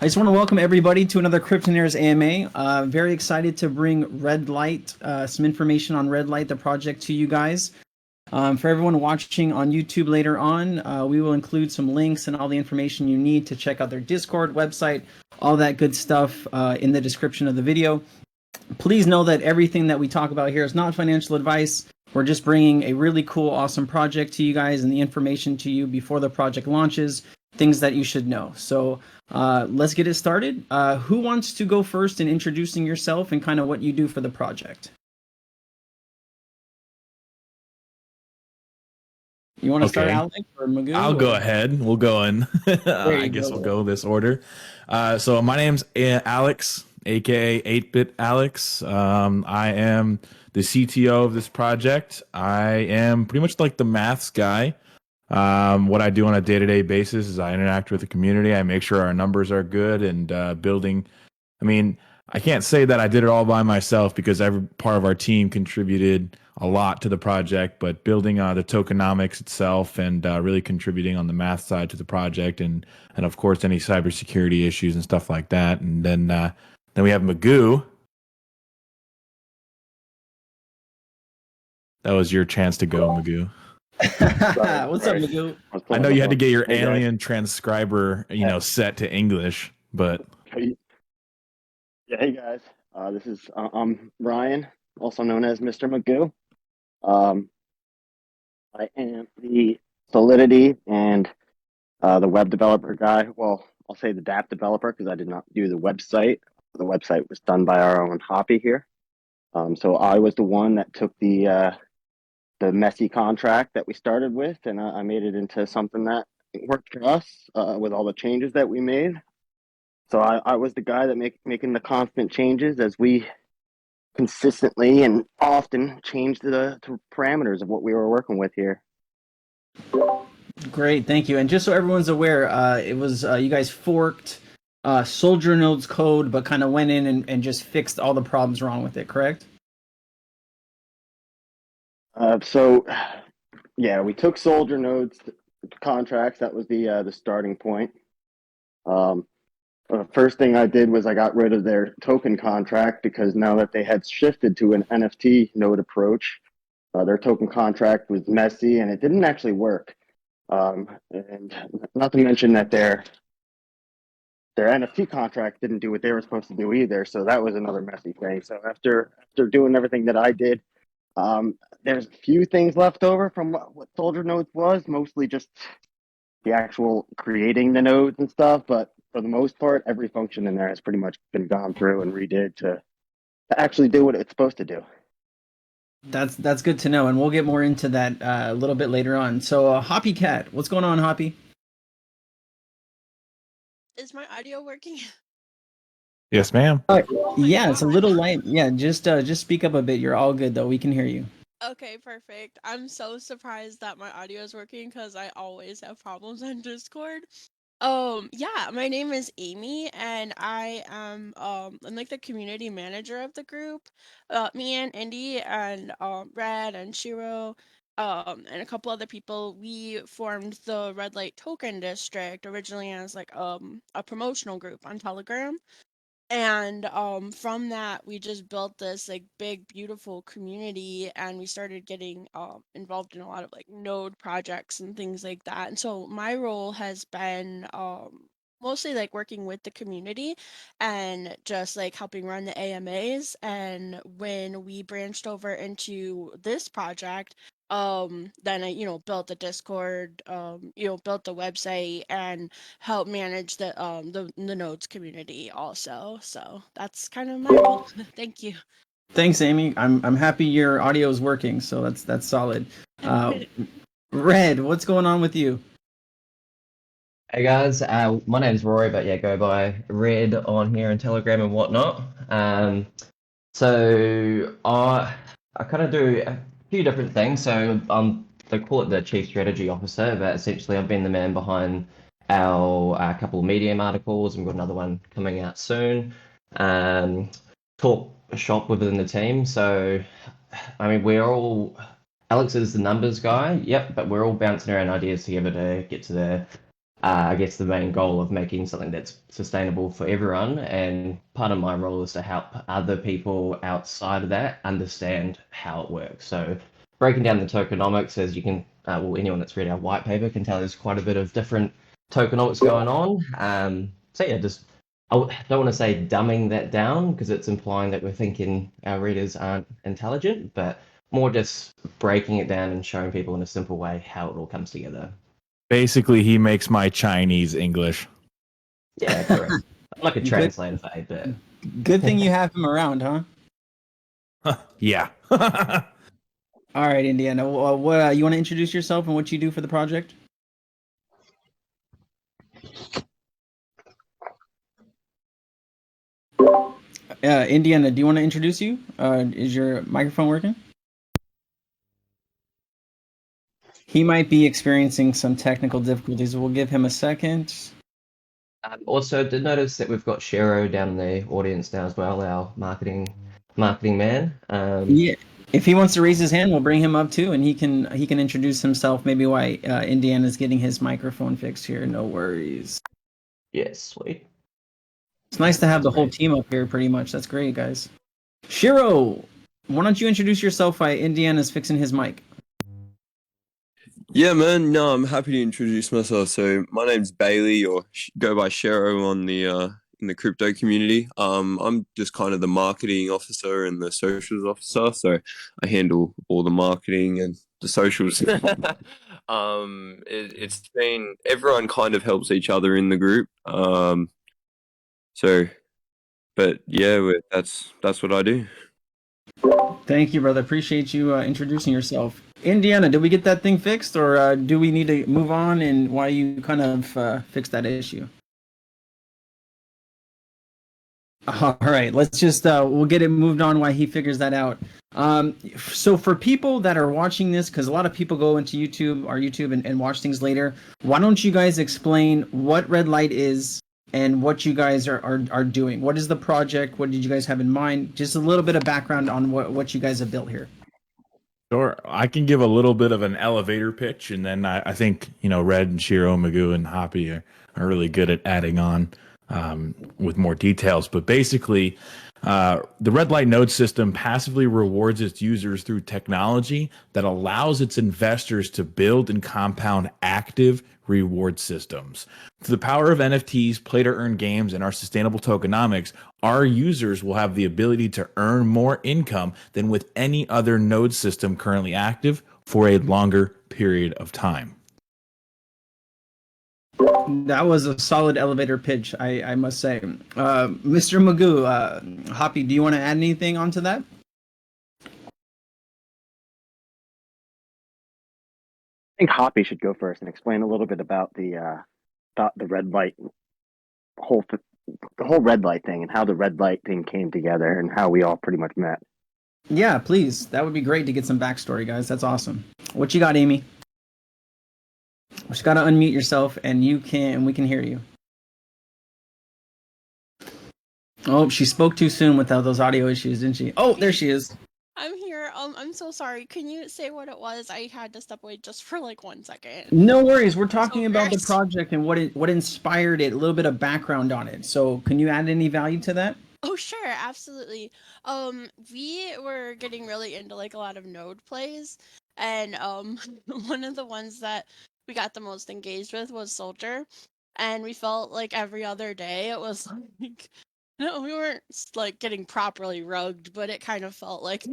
just want to welcome everybody to another Cryptonaires AMA. Very excited to bring Red Light, some information on Red Light, the project, to you guys. For everyone watching on YouTube later on, we will include some links and all the information you need to check out their Discord, website, all that good stuff in the description of the video. Please know that everything that we talk about here is not financial advice. We're just bringing a really cool, awesome project to you guys and the information to you before the project launches, things that you should know. So let's get it started. Who wants to go first in introducing yourself and kind of what you do for the project? You want to start, Alex, or Magoo? I'll go ahead. We'll go in. I guess we'll go this order. So my name's Alex, aka 8-Bit Alex. I am the CTO of this project. I am pretty much like the maths guy. What I do on a day-to-day basis is I interact with the community. I make sure our numbers are good and building. I mean, I can't say that I did it all by myself because every part of our team contributed a lot to the project, but building the tokenomics itself and really contributing on the math side to the project and of course any cybersecurity issues and stuff like that. And then we have Magoo. That was your chance to go, Magoo. What's up, Magoo? I know you had to get your alien transcriber, set to English, but yeah, hey guys. This is I'm Ryan, also known as Mr. Magoo. I am the Solidity and the web developer guy. Well, I'll say the dApp developer because I did not do the website. The website was done by our own Hoppy here. So I was the one that took the messy contract that we started with, and I made it into something that worked for us with all the changes that we made. So I was the guy that making the constant changes as we consistently and often changed the parameters of what we were working with here. Great, thank you. And just so everyone's aware, it was you guys forked Soldier Node's code, but kind of went in and just fixed all the problems wrong with it, correct? So, yeah, we took Soldier Node's contracts. That was the starting point. First thing I did was I got rid of their token contract because now that they had shifted to an NFT node approach, their token contract was messy and it didn't actually work. And not to mention that their NFT contract didn't do what they were supposed to do either. So that was another messy thing. So after doing everything that I did, there's a few things left over from what Soldier Nodes was, mostly just the actual creating the nodes and stuff. But for the most part, every function in there has pretty much been gone through and redid to actually do what it's supposed to do. That's good to know, and we'll get more into that a little bit later on. So, Hoppy Cat, what's going on, Hoppy? Is my audio working? yes, ma'am. Yeah, it's a little light. Yeah, just speak up a bit. You're all good though. We can hear you. Okay, perfect. I'm so surprised that my audio is working because I always have problems on Discord. Yeah, my name is Amy and I am I'm like the community manager of the group. Me and Indy and Red and Shiro and a couple other people, we formed the Red Light Token District originally as like a promotional group on Telegram. And from that we just built this like big beautiful community and we started getting involved in a lot of like node projects and things like that. And so my role has been mostly like working with the community and just like helping run the AMAs. And when we branched over into this project, then I built the Discord, built the website and help manage the nodes community also. So that's kind of my role. Thank you. Thanks, Amy. I'm happy your audio is working, so that's solid. Red, what's going on with you? Hey guys, my name's Rory, but yeah, go by Red on here in Telegram and whatnot. So I kind of do a few different things. So they call it the Chief Strategy Officer, but essentially I've been the man behind our couple of Medium articles, and we've got another one coming out soon. Talk shop within the team. So I mean, Alex is the numbers guy, yep, but we're all bouncing around ideas together to get to I guess the main goal of making something that's sustainable for everyone. And part of my role is to help other people outside of that understand how it works. So breaking down the tokenomics, as you can, well, anyone that's read our white paper can tell there's quite a bit of different tokenomics going on. So yeah, just don't want to say dumbing that down because it's implying that we're thinking our readers aren't intelligent, but more just breaking it down and showing people in a simple way how it all comes together. Basically, he makes my Chinese English. Yeah, correct. I'm like a Good. translator for 8-bit. Good thing you have him around, huh? Yeah. All right, Indiana. What you want to introduce yourself and what you do for the project? Indiana, do you want to introduce you? Is your microphone working? He might be experiencing some technical difficulties. We'll give him a second. Also, did notice that we've got Shero down in the audience now as well, our marketing man. Yeah, if he wants to raise his hand, we'll bring him up too, and he can introduce himself. Maybe why Indiana's getting his microphone fixed here. No worries. Yes, sweet. It's nice to have the That's whole great. team up here, pretty much. That's great, guys. Shiro, why don't you introduce yourself while Indiana's fixing his mic? Yeah, man. No, I'm happy to introduce myself. So my name's Bailey, or go by Shero on the in the crypto community. I'm just kind of the marketing officer and the socials officer. So I handle all the marketing and the socials. It's been everyone kind of helps each other in the group. So, but yeah, that's what I do. Thank you, brother. Appreciate you introducing yourself. Indiana, did we get that thing fixed, or do we need to move on? And why you kind of fix that issue? All right, let's just we'll get it moved on while he figures that out. So for people that are watching this, because a lot of people go into our YouTube and watch things later, why don't you guys explain what red light is and what you guys are doing? What is the project? What did you guys have in mind? Just a little bit of background on what you guys have built here. Sure. I can give a little bit of an elevator pitch, and then I think, Red and Shiro, Magoo, and Hoppy are really good at adding on with more details. But basically, the red light node system passively rewards its users through technology that allows its investors to build and compound active reward systems. Through the power of NFTs, play to earn games, and our sustainable tokenomics, our users will have the ability to earn more income than with any other node system currently active for a longer period of time. That was a solid elevator pitch, I must say. Mr. Magoo, Hoppy, do you want to add anything onto that? I think Hoppy should go first and explain a little bit about the red light the whole red light thing and how the red light thing came together and how we all pretty much met. Yeah, please. That would be great to get some backstory, guys. That's awesome. What you got, Amy? Just gotta unmute yourself, and we can hear you. Oh, she spoke too soon without those audio issues, didn't she? Oh, there she is. I'm here. I'm so sorry. Can you say what it was? I had to step away just for like 1 second. No worries. We're talking So about the embarrassed. project and what inspired it. A little bit of background on it. So, can you add any value to that? Oh, sure, absolutely. We were getting really into like a lot of node plays, and one of the ones that we got the most engaged with was Soldier, and we felt like every other day it was like, no, we weren't like getting properly rugged, but it kind of felt like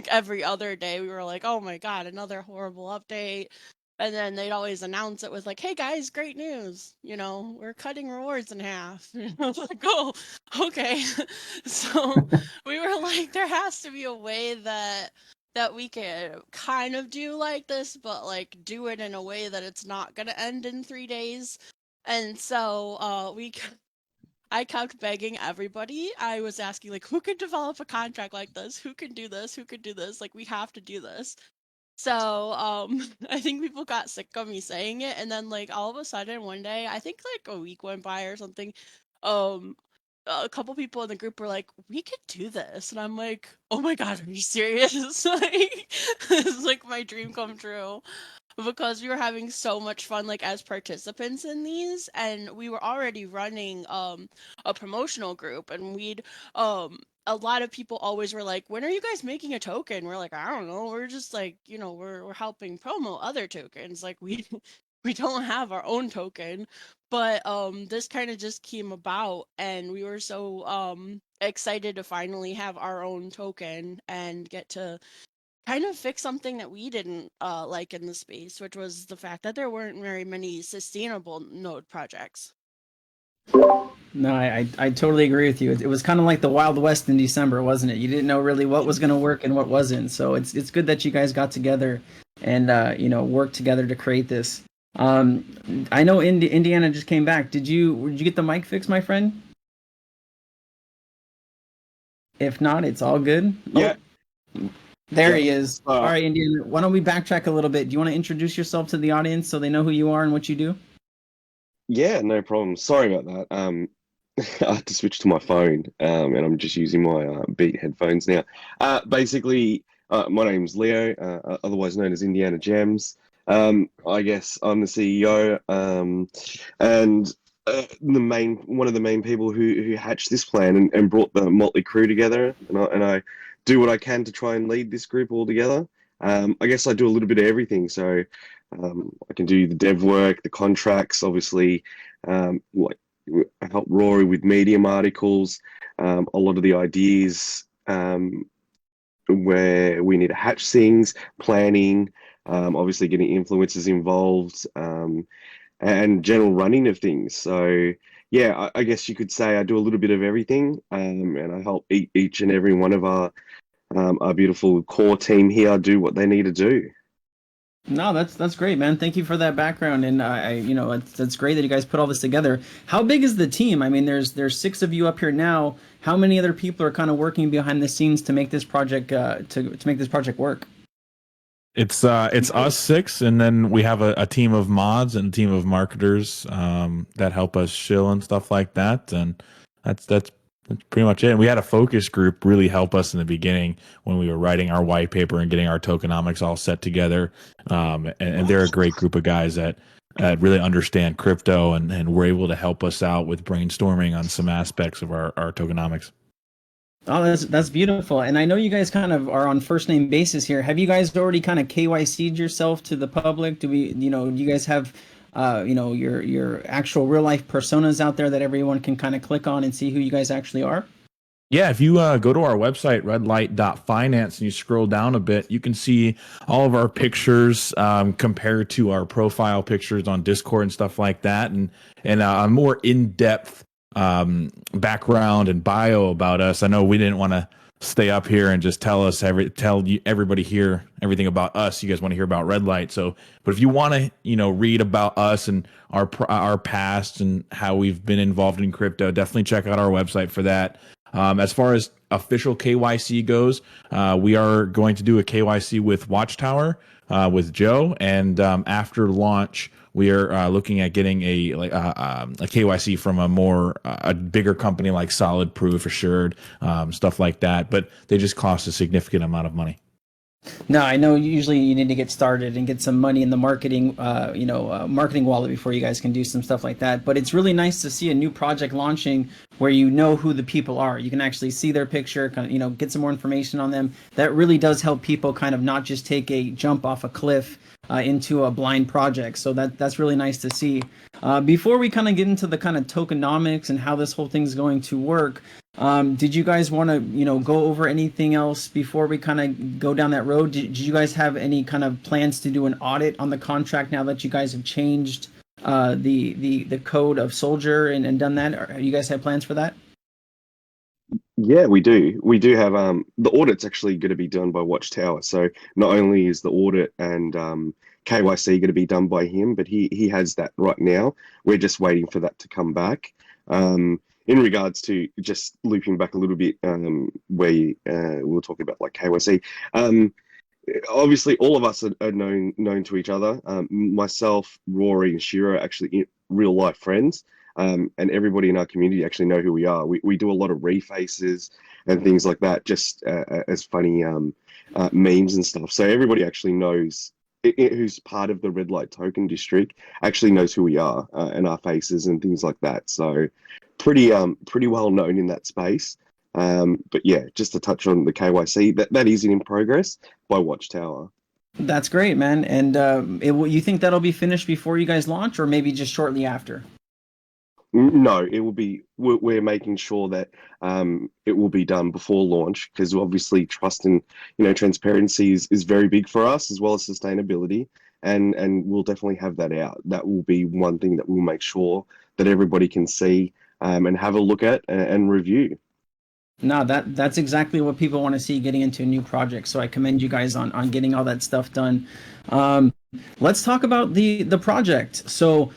every other day we were like, oh my god, another horrible update. And then they'd always announce it with like, hey guys, great news, we're cutting rewards in half. I was like, oh, okay. So we were like, there has to be a way that we could kind of do like this, but like do it in a way that it's not gonna end in 3 days. And so I kept begging everybody. I was asking, like, who could develop a contract like this? Who can do this? Who could do this? Like, we have to do this. So, I think people got sick of me saying it, and then, like, all of a sudden, one day, I think, like, a week went by or something, um, a couple people in the group were like, "We could do this," and I'm like, "Oh my god, are you serious?" Like, it's like my dream come true. because we were having so much fun like as participants in these, and we were already running a promotional group, and we'd a lot of people always were like, when are you guys making a token? We're like, I don't know, we're just like, you know, we're helping promo other tokens, like we we don't have our own token. But this kind of just came about, and we were so excited to finally have our own token and get to kind of fix something that we didn't like in the space, which was the fact that there weren't very many sustainable node projects. No, I totally agree with you. It was kind of like the Wild West in December, wasn't it? You didn't know really what was going to work and what wasn't. So it's good that you guys got together and you know, worked together to create this. I know Indiana just came back. Did you get the mic fixed, my friend? If not, it's all good. Yeah. Oh, there he Yeah. is. All right, Indiana. Why don't we backtrack a little bit? Do you want to introduce yourself to the audience so they know who you are and what you do? Yeah, no problem. Sorry about that. I had to switch to my phone, and I'm just using my Beat headphones now. Basically, my name's Leo, otherwise known as Indiana Gems. I guess I'm the CEO, and one of the main people who hatched this plan and brought the motley crew together. And I do what I can to try and lead this group all together. I guess I do a little bit of everything. So I can do the dev work, the contracts, obviously, like help Rory with Medium articles, a lot of the ideas where we need to hatch things, planning, obviously getting influencers involved, and general running of things. So yeah, I guess you could say I do a little bit of everything, and I help each and every one of our beautiful core team here do what they need to do. No, that's great, man. Thank you for that background, and you know, that's great that you guys put all this together. How big is the team? I mean, there's 6 of you up here now. How many other people are kind of working behind the scenes to make this project to make this project work? It's us 6, and then we have a team of mods and a team of marketers that help us shill and stuff like that. And that's pretty much it. And we had a focus group really help us in the beginning when we were writing our white paper and getting our tokenomics all set together. And they're a great group of guys that really understand crypto and were able to help us out with brainstorming on some aspects of our tokenomics. Oh, that's beautiful. And I know you guys kind of are on first name basis here. Have you guys already kind of KYC'd yourself to the public? Do you guys have, you know, your actual real life personas out there that everyone can kind of click on and see who you guys actually are? Yeah, if you go to our website, redlight.finance, and you scroll down a bit, you can see all of our pictures compared to our profile pictures on Discord and stuff like that, and a more in-depth background and bio about us. I know we didn't want to stay up here and just tell everybody here everything about us. You guys want to hear about Red Light, so but if you want to, you know, read about us and our past and how we've been involved in crypto, definitely check out our website for that. As far as official KYC goes, we are going to do a KYC with Watchtower with Joe, and after launch, we are looking at getting a KYC from a bigger company like Solid Proof, Assured, stuff like that. But they just cost a significant amount of money. No, I know usually you need to get started and get some money in the marketing, marketing wallet before you guys can do some stuff like that. But it's really nice to see a new project launching where you know who the people are. You can actually see their picture, kind of, you know, get some more information on them. That really does help people kind of not just take a jump off a cliff into a blind project. So that's really nice to see. Before we kind of get into the kind of tokenomics and how this whole thing is going to work, did you guys want to, you know, go over anything else before we kind of go down that road? Did you guys have any kind of plans to do an audit on the contract now that you guys have changed the code of Soldier and done that? Or you guys have plans for that? Yeah, we do. We do have the audit's actually going to be done by Watchtower. So not only is the audit and KYC going to be done by him, but he has that right now. We're just waiting for that to come back. In regards to just looping back a little bit, where we were talking about like KYC. Obviously, all of us are known to each other. Myself, Rory, and Shiro are actually real life friends. And everybody in our community actually know who we are. We do a lot of refaces and things like that, just as funny memes and stuff. So everybody actually knows who's part of the red light token district actually knows who we are and our faces and things like that. So pretty well known in that space. But yeah, just to touch on the KYC, that is in progress by Watchtower. That's great, man. And you think that'll be finished before you guys launch, or maybe just shortly after? No, it will be. We're making sure that it will be done before launch, because obviously trust and transparency is very big for us, as well as sustainability, and we'll definitely have that out. That will be one thing that we'll make sure that everybody can see and have a look at and review. No, that's exactly what people want to see getting into a new project. So I commend you guys on getting all that stuff done. Let's talk about the project. So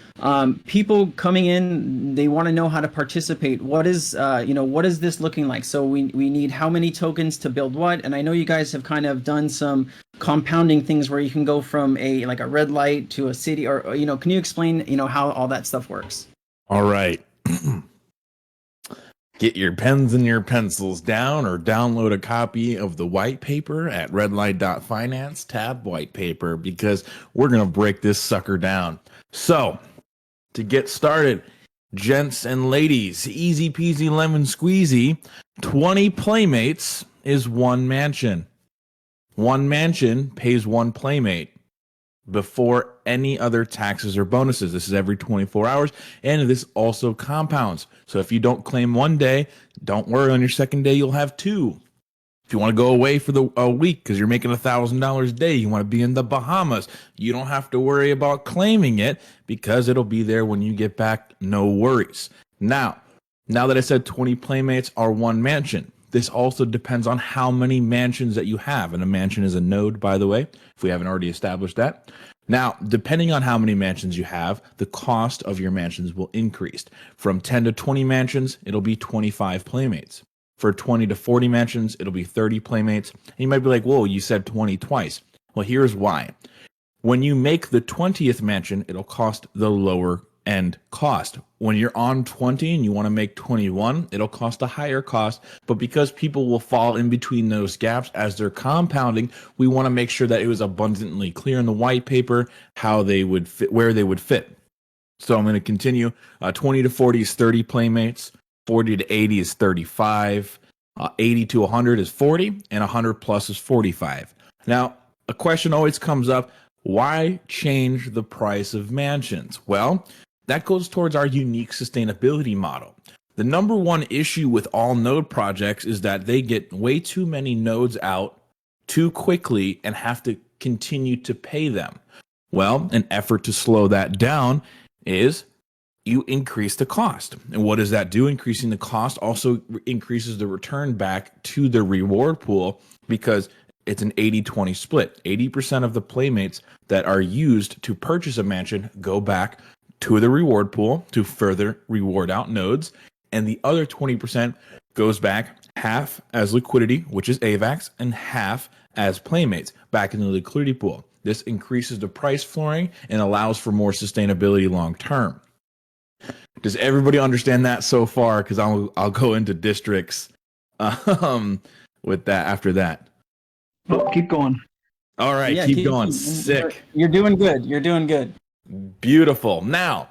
people coming in, they want to know how to participate. What is what is this looking like? So we need how many tokens to build what? And I know you guys have kind of done some compounding things where you can go from a red light to a city, or can you explain how all that stuff works? All right. Get your pens and your pencils down, or download a copy of the white paper at redlight.finance tab white paper, because we're going to break this sucker down. So to get started, gents and ladies, easy peasy lemon squeezy, 20 playmates is one mansion. One mansion pays one playmate before any other taxes or bonuses. This is every 24 hours, and this also compounds. So if you don't claim one day, don't worry, on your second day you'll have two. If you want to go away for a week because you're making $1,000 a day, you want to be in the Bahamas, you don't have to worry about claiming it, because it'll be there when you get back. No worries. Now that I said 20 playmates are one mansion, this also depends on how many mansions that you have. And a mansion is a node, by the way, if we haven't already established that. Now, depending on how many mansions you have, the cost of your mansions will increase. From 10 to 20 mansions, it'll be 25 playmates. For 20 to 40 mansions, it'll be 30 playmates. And you might be like, whoa, you said 20 twice. Well, here's why. When you make the 20th mansion, it'll cost the lower end cost. When you're on 20 and you want to make 21, it'll cost a higher cost. But because people will fall in between those gaps as they're compounding, we want to make sure that it was abundantly clear in the white paper how they would fit, where they would fit. So I'm going to continue. 20 to 40 is 30 playmates. 40 to 80 is 35. 80 to 100 is 40. And 100 plus is 45. Now, a question always comes up. Why change the price of mansions? Well, that goes towards our unique sustainability model. The number one issue with all node projects is that they get way too many nodes out too quickly and have to continue to pay them. Well, an effort to slow that down is you increase the cost. And what does that do? Increasing the cost also increases the return back to the reward pool, because it's an 80-20 split. 80% of the playmates that are used to purchase a mansion go back to the reward pool to further reward out nodes. And the other 20% goes back half as liquidity, which is AVAX, and half as playmates back in the liquidity pool. This increases the price flooring and allows for more sustainability long term. Does everybody understand that so far? Because I'll go into districts with that after that. Oh, keep going. All right, Yeah, keep going. Sick. You're doing good. You're doing good. Beautiful. Now,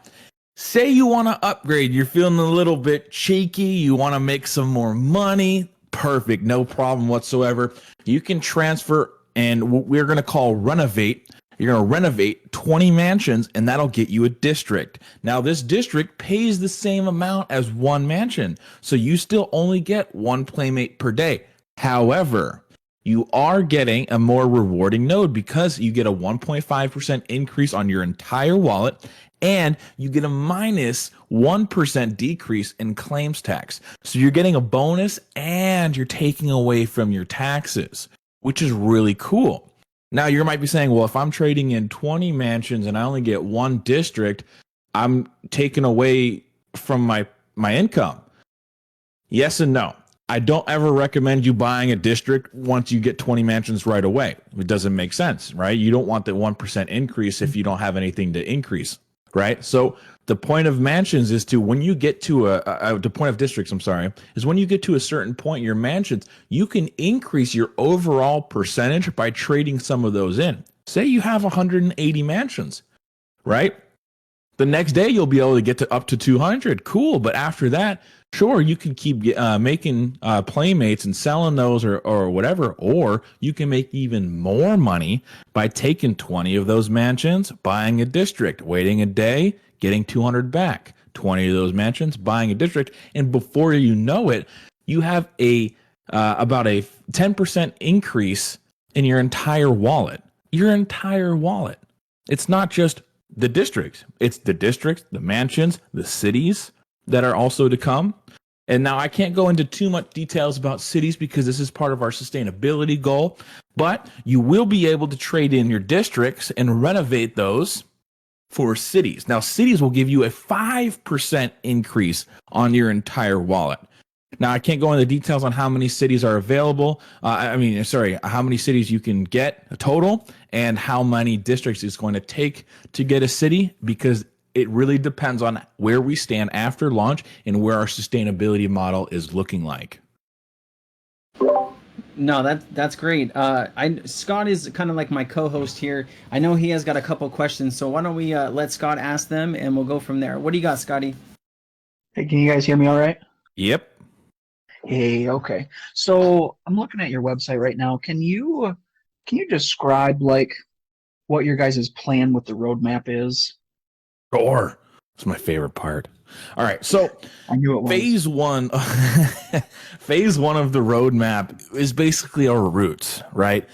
say you want to upgrade. You're feeling a little bit cheeky. You want to make some more money. Perfect. No problem whatsoever. You can transfer, and we're going to call renovate. You're going to renovate 20 mansions, and that'll get you a district. Now, this district pays the same amount as one mansion, so you still only get one playmate per day. However, you are getting a more rewarding node, because you get a 1.5% increase on your entire wallet, and you get a minus 1% decrease in claims tax. So you're getting a bonus and you're taking away from your taxes, which is really cool. Now, you might be saying, well, if I'm trading in 20 mansions and I only get one district, I'm taking away from my income. Yes and no. I don't ever recommend you buying a district once you get 20 mansions right away. It doesn't make sense, right? You don't want the 1% increase if you don't have anything to increase, right? So the point of mansions is to, when you get to the point of districts, is when you get to a certain point in your mansions, you can increase your overall percentage by trading some of those in. Say you have 180 mansions, right? The next day you'll be able to get to up to 200. Cool. But after that, sure, you can keep making playmates and selling those or whatever, or you can make even more money by taking 20 of those mansions, buying a district, waiting a day, getting 200 back. 20 of those mansions, buying a district, and before you know it, you have about a 10% increase in your entire wallet. Your entire wallet. It's not just the districts. It's the districts, the mansions, the cities that are also to come. And now I can't go into too much details about cities because this is part of our sustainability goal, but you will be able to trade in your districts and renovate those for cities. Now, cities will give you a 5% increase on your entire wallet. Now, I can't go into details on how many cities are available. How many cities you can get total and how many districts it's going to take to get a city, because it really depends on where we stand after launch and where our sustainability model is looking like. No, that's great. Scott is kind of like my co-host here. I know he has got a couple questions, so why don't we let Scott ask them and we'll go from there. What do you got, Scotty? Hey, can you guys hear me all right? Yep. Hey, okay. So I'm looking at your website right now. Can you describe like what your guys' plan with the roadmap is? Sure. It's my favorite part. All right. So I knew it was. phase one of the roadmap is basically our roots, right?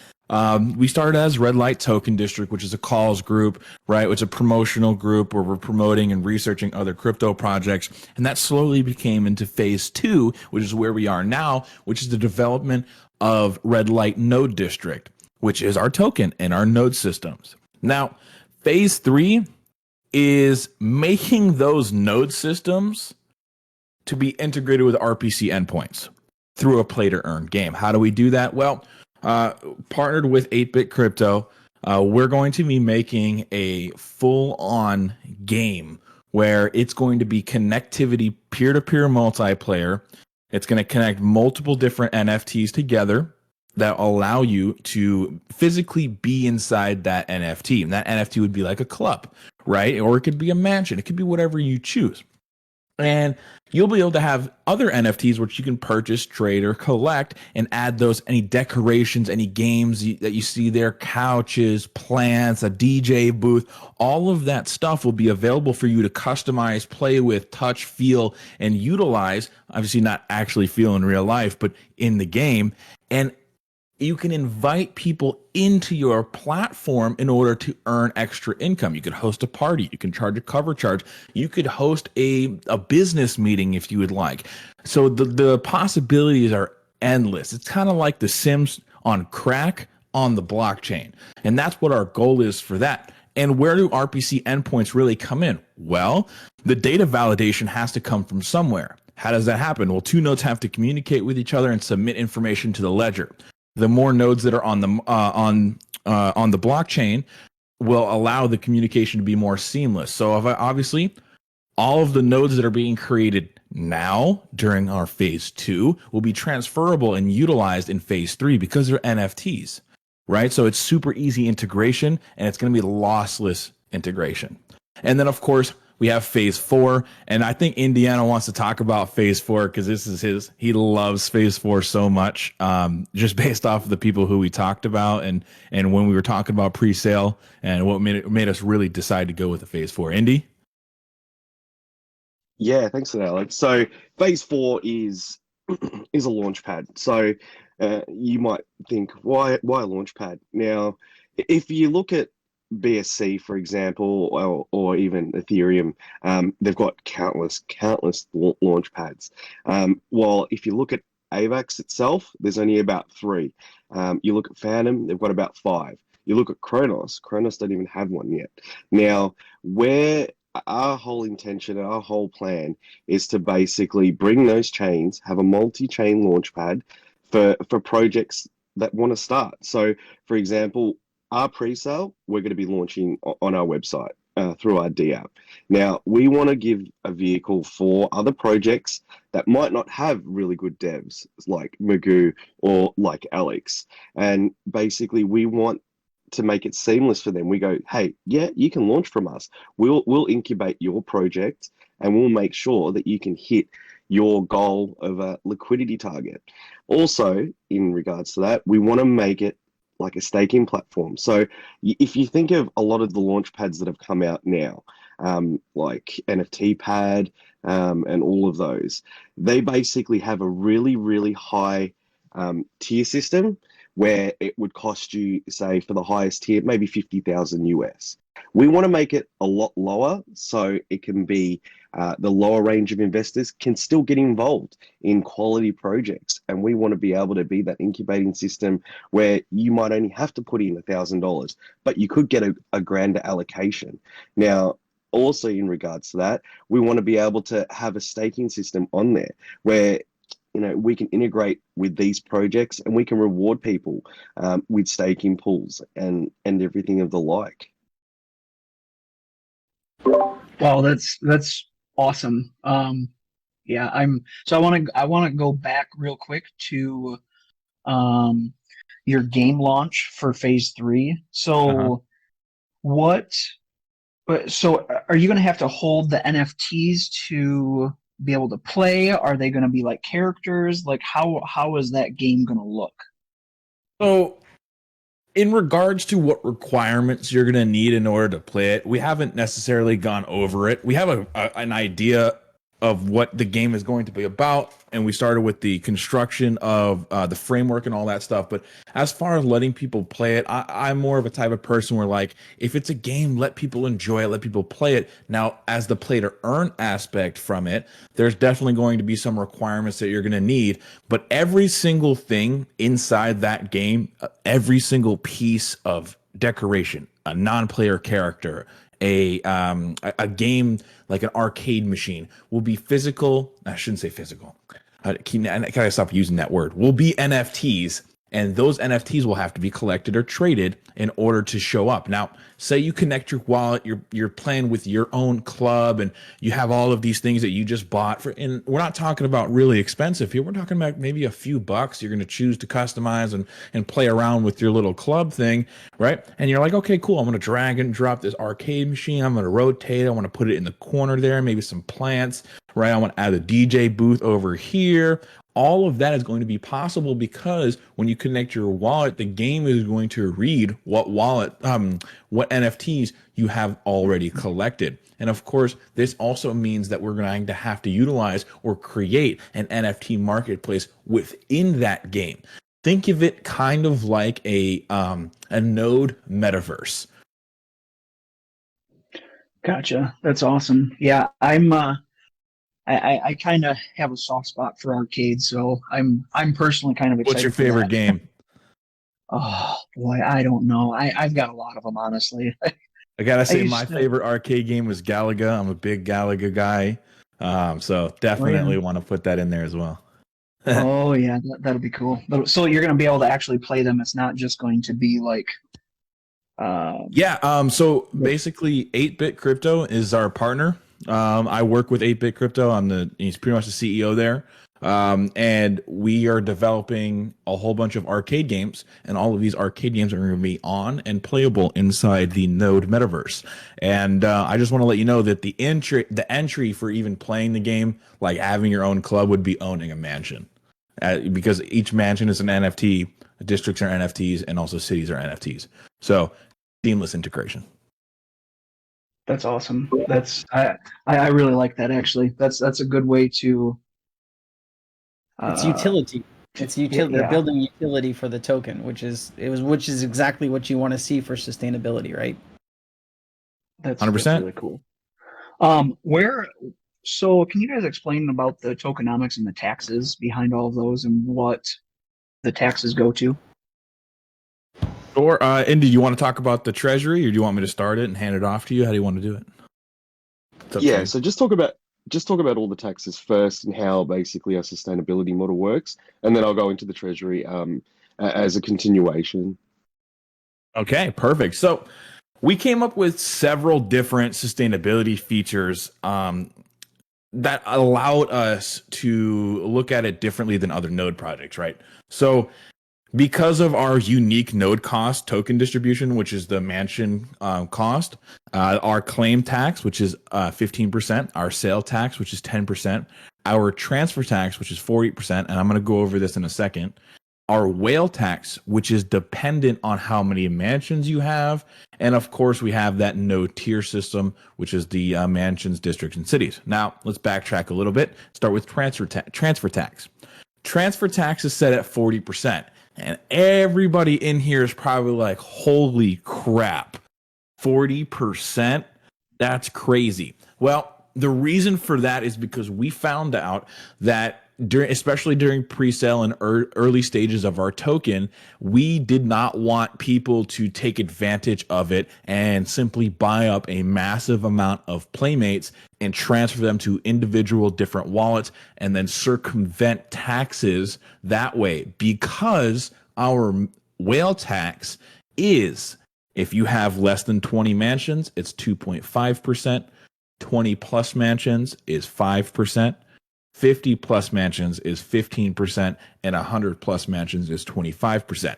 We started as Red Light Token District, which is a calls group, right? It's a promotional group where we're promoting and researching other crypto projects. And that slowly became into phase two, which is where we are now, which is the development of Red Light Node District, which is our token and our node systems. Now, phase three is making those node systems to be integrated with RPC endpoints through a play to earn game. How do we do that? Well, partnered with 8-Bit Crypto, we're going to be making a full-on game where it's going to be connectivity, peer-to-peer multiplayer. It's going to connect multiple different NFTs together that allow you to physically be inside that NFT. And that NFT would be like a club, right? Or it could be a mansion. It could be whatever you choose. And you'll be able to have other NFTs which you can purchase, trade, or collect and add those, any decorations, any games that you see there, couches, plants, a DJ booth, all of that stuff will be available for you to customize, play with, touch, feel, and utilize. Obviously not actually feel in real life, but in the game. And you can invite people into your platform in order to earn extra income. You could host a party. You can charge a cover charge. You could host a business meeting if you would like. So the possibilities are endless. It's kind of like The Sims on crack on the blockchain. And that's what our goal is for that. And where do RPC endpoints really come in? Well, the data validation has to come from somewhere. How does that happen? Well, two nodes have to communicate with each other and submit information to the ledger. The more nodes that are on the blockchain will allow the communication to be more seamless. So obviously, all of the nodes that are being created now during our phase two will be transferable and utilized in phase three because they're NFTs, right? So it's super easy integration and it's going to be lossless integration. And then, of course, we have phase four, and I think Indiana wants to talk about phase four because this is he loves phase four so much, just based off of the people who we talked about and when we were talking about pre-sale and what made us really decide to go with the phase four. Indy? Yeah, thanks for that, Alex. So phase four is a launch pad. So you might think, why a launch pad? Now, if you look at BSC, for example, or even Ethereum, they've got countless launch pads. While if you look at AVAX itself, there's only about 3. You look at Phantom, they've got about 5. You look at Kronos don't even have one yet. Now, where our whole intention, our whole plan is to basically bring those chains, have a multi-chain launch pad for projects that want to start. So, for example, our pre-sale, we're going to be launching on our website through our D app. Now, we want to give a vehicle for other projects that might not have really good devs like Magoo or like Alex. And basically, we want to make it seamless for them, we go, hey, yeah, you can launch from us. We'll incubate your project and we'll make sure that you can hit your goal of a liquidity target. Also, in regards to that, we want to make it like a staking platform. So if you think of a lot of the launch pads that have come out now, like NFT pad, and all of those, they basically have a really, really high tier system where it would cost you, say, for the highest tier, maybe 50,000 US. We want to make it a lot lower so it can be the lower range of investors can still get involved in quality projects. And we want to be able to be that incubating system where you might only have to put in $1,000, but you could get a grander allocation. Now, also in regards to that, we want to be able to have a staking system on there where we can integrate with these projects and we can reward people with staking pools and everything of the like. Wow, that's awesome. Yeah, I want to go back real quick to your game launch for phase 3. So so are you going to have to hold the NFTs to be able to play? Are they going to be like characters? Like how is that game going to look? So, in regards to what requirements you're going to need in order to play it, we haven't necessarily gone over it. We have an idea of what the game is going to be about, and we started with the construction of the framework and all that stuff. But as far as letting people play it, I'm more of a type of person where, like, if it's a game, let people enjoy it, let people play it. Now, as the play to earn aspect from it, there's definitely going to be some requirements that you're going to need. But every single thing inside that game, every single piece of decoration, a non-player character, a game like an arcade machine will be physical. I shouldn't say physical. I gotta stop using that word. Will be NFTs, and those NFTs will have to be collected or traded in order to show up. Now, say you connect your wallet, you're playing with your own club, and you have all of these things that you just bought for. And we're not talking about really expensive here. We're talking about maybe a few bucks. You're going to choose to customize and play around with your little club thing, right? And you're like, okay, cool. I'm going to drag and drop this arcade machine. I'm going to rotate it. I want to put it in the corner there, maybe some plants, right? I want to add a DJ booth over here. All of that is going to be possible because when you connect your wallet, the game is going to read what what NFTs you have already collected. And of course, this also means that we're going to have to utilize or create an NFT marketplace within that game. Think of it kind of like a node metaverse. Gotcha. That's awesome. Yeah, I kind of have a soft spot for arcades, so I'm personally kind of excited. What's your favorite game? Oh boy, I don't know. I've got a lot of them, honestly. I gotta say, my favorite arcade game was Galaga. I'm a big Galaga guy, so definitely want to put that in there as well. Oh yeah, that'll be cool. So you're going to be able to actually play them. It's not just going to be like. So basically, 8-Bit Crypto is our partner. I work with 8-Bit Crypto. He's pretty much the CEO there. And we are developing a whole bunch of arcade games, and all of these arcade games are going to be on and playable inside the Node metaverse. And I just want to let you know that the entry for even playing the game, like having your own club, would be owning a mansion, because each mansion is an NFT, districts are NFTs, and also cities are NFTs. So seamless integration. That's awesome. I really like that, actually. That's a good way to. It's utility. It's utility. Yeah. They're building utility for the token, which is exactly what you want to see for sustainability, right? That's 100%. really cool. So can you guys explain about the tokenomics and the taxes behind all of those and what the taxes go to? Or Indy, you want to talk about the Treasury, or do you want me to start it and hand it off to you? How do you want to do it? Yeah, so just talk about all the taxes first and how basically our sustainability model works, and then I'll go into the Treasury as a continuation. Okay, perfect. So we came up with several different sustainability features that allowed us to look at it differently than other node projects, right? So Because of our unique node cost token distribution, which is the mansion cost, our claim tax, which is 15%, our sale tax, which is 10%, our transfer tax, which is 40%, and I'm going to go over this in a second, our whale tax, which is dependent on how many mansions you have, and of course we have that node tier system, which is the mansions, districts, and cities. Now, let's backtrack a little bit. Start with transfer tax. Transfer tax is set at 40%. And everybody in here is probably like, holy crap, 40%? That's crazy. Well, the reason for that is because we found out that especially during pre-sale and early stages of our token, we did not want people to take advantage of it and simply buy up a massive amount of playmates and transfer them to individual different wallets and then circumvent taxes that way, because our whale tax is, if you have less than 20 mansions, it's 2.5%, 20 plus mansions is 5%, 50 plus mansions is 15%, and 100 plus mansions is 25%.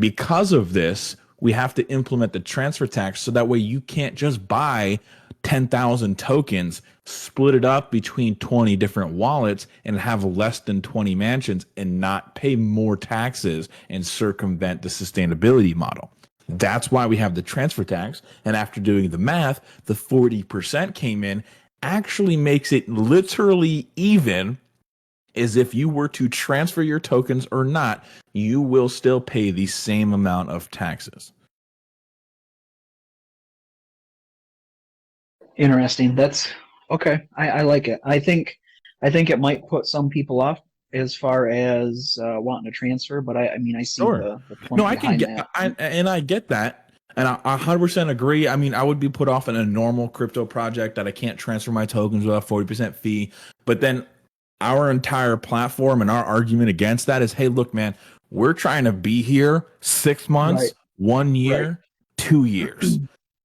Because of this, we have to implement the transfer tax so that way you can't just buy 10,000 tokens, split it up between 20 different wallets, and have less than 20 mansions and not pay more taxes and circumvent the sustainability model. That's why we have the transfer tax. And after doing the math, the 40% came in, actually makes it literally even as if you were to transfer your tokens or not, you will still pay the same amount of taxes. Interesting. That's okay. I like it. I think it might put some people off as far as wanting to transfer, but I mean I see Sure. the point No, I can behind get, that. I get that. And I 100% agree. I mean, I would be put off in a normal crypto project that I can't transfer my tokens without a 40% fee. But then our entire platform and our argument against that is, hey, look, man, we're trying to be here 6 months, Right. 1 year, 2 years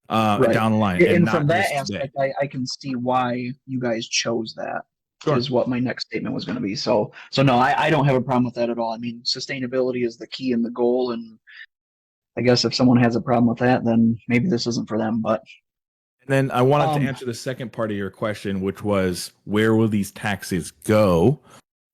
Right. down the line, and And not from that just today. aspect, I can see why you guys chose that. Sure. Is what my next statement was going to be. So no, I don't have a problem with that at all. I mean, sustainability is the key and the goal, and I guess if someone has a problem with that, then maybe this isn't for them. But And then I wanted to answer the second part of your question, which was, where will these taxes go?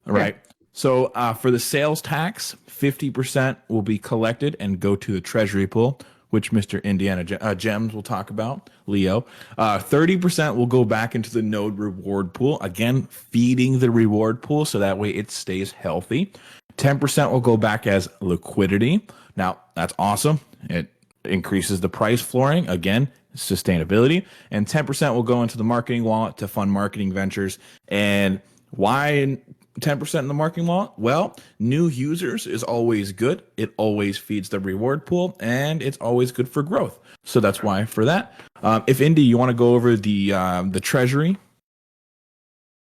Right. So for the sales tax, 50% will be collected and go to the Treasury pool, which Mr. Indiana Gems will talk about, Leo. 30% will go back into the node reward pool, again, feeding the reward pool so that way it stays healthy. 10% will go back as liquidity. Now, that's awesome. It increases the price flooring, again, sustainability. And 10% will go into the marketing wallet to fund marketing ventures. And why 10% in the marketing wallet? Well, new users is always good. It always feeds the reward pool, and it's always good for growth. So that's why for that. If Indy, you want to go over the Treasury?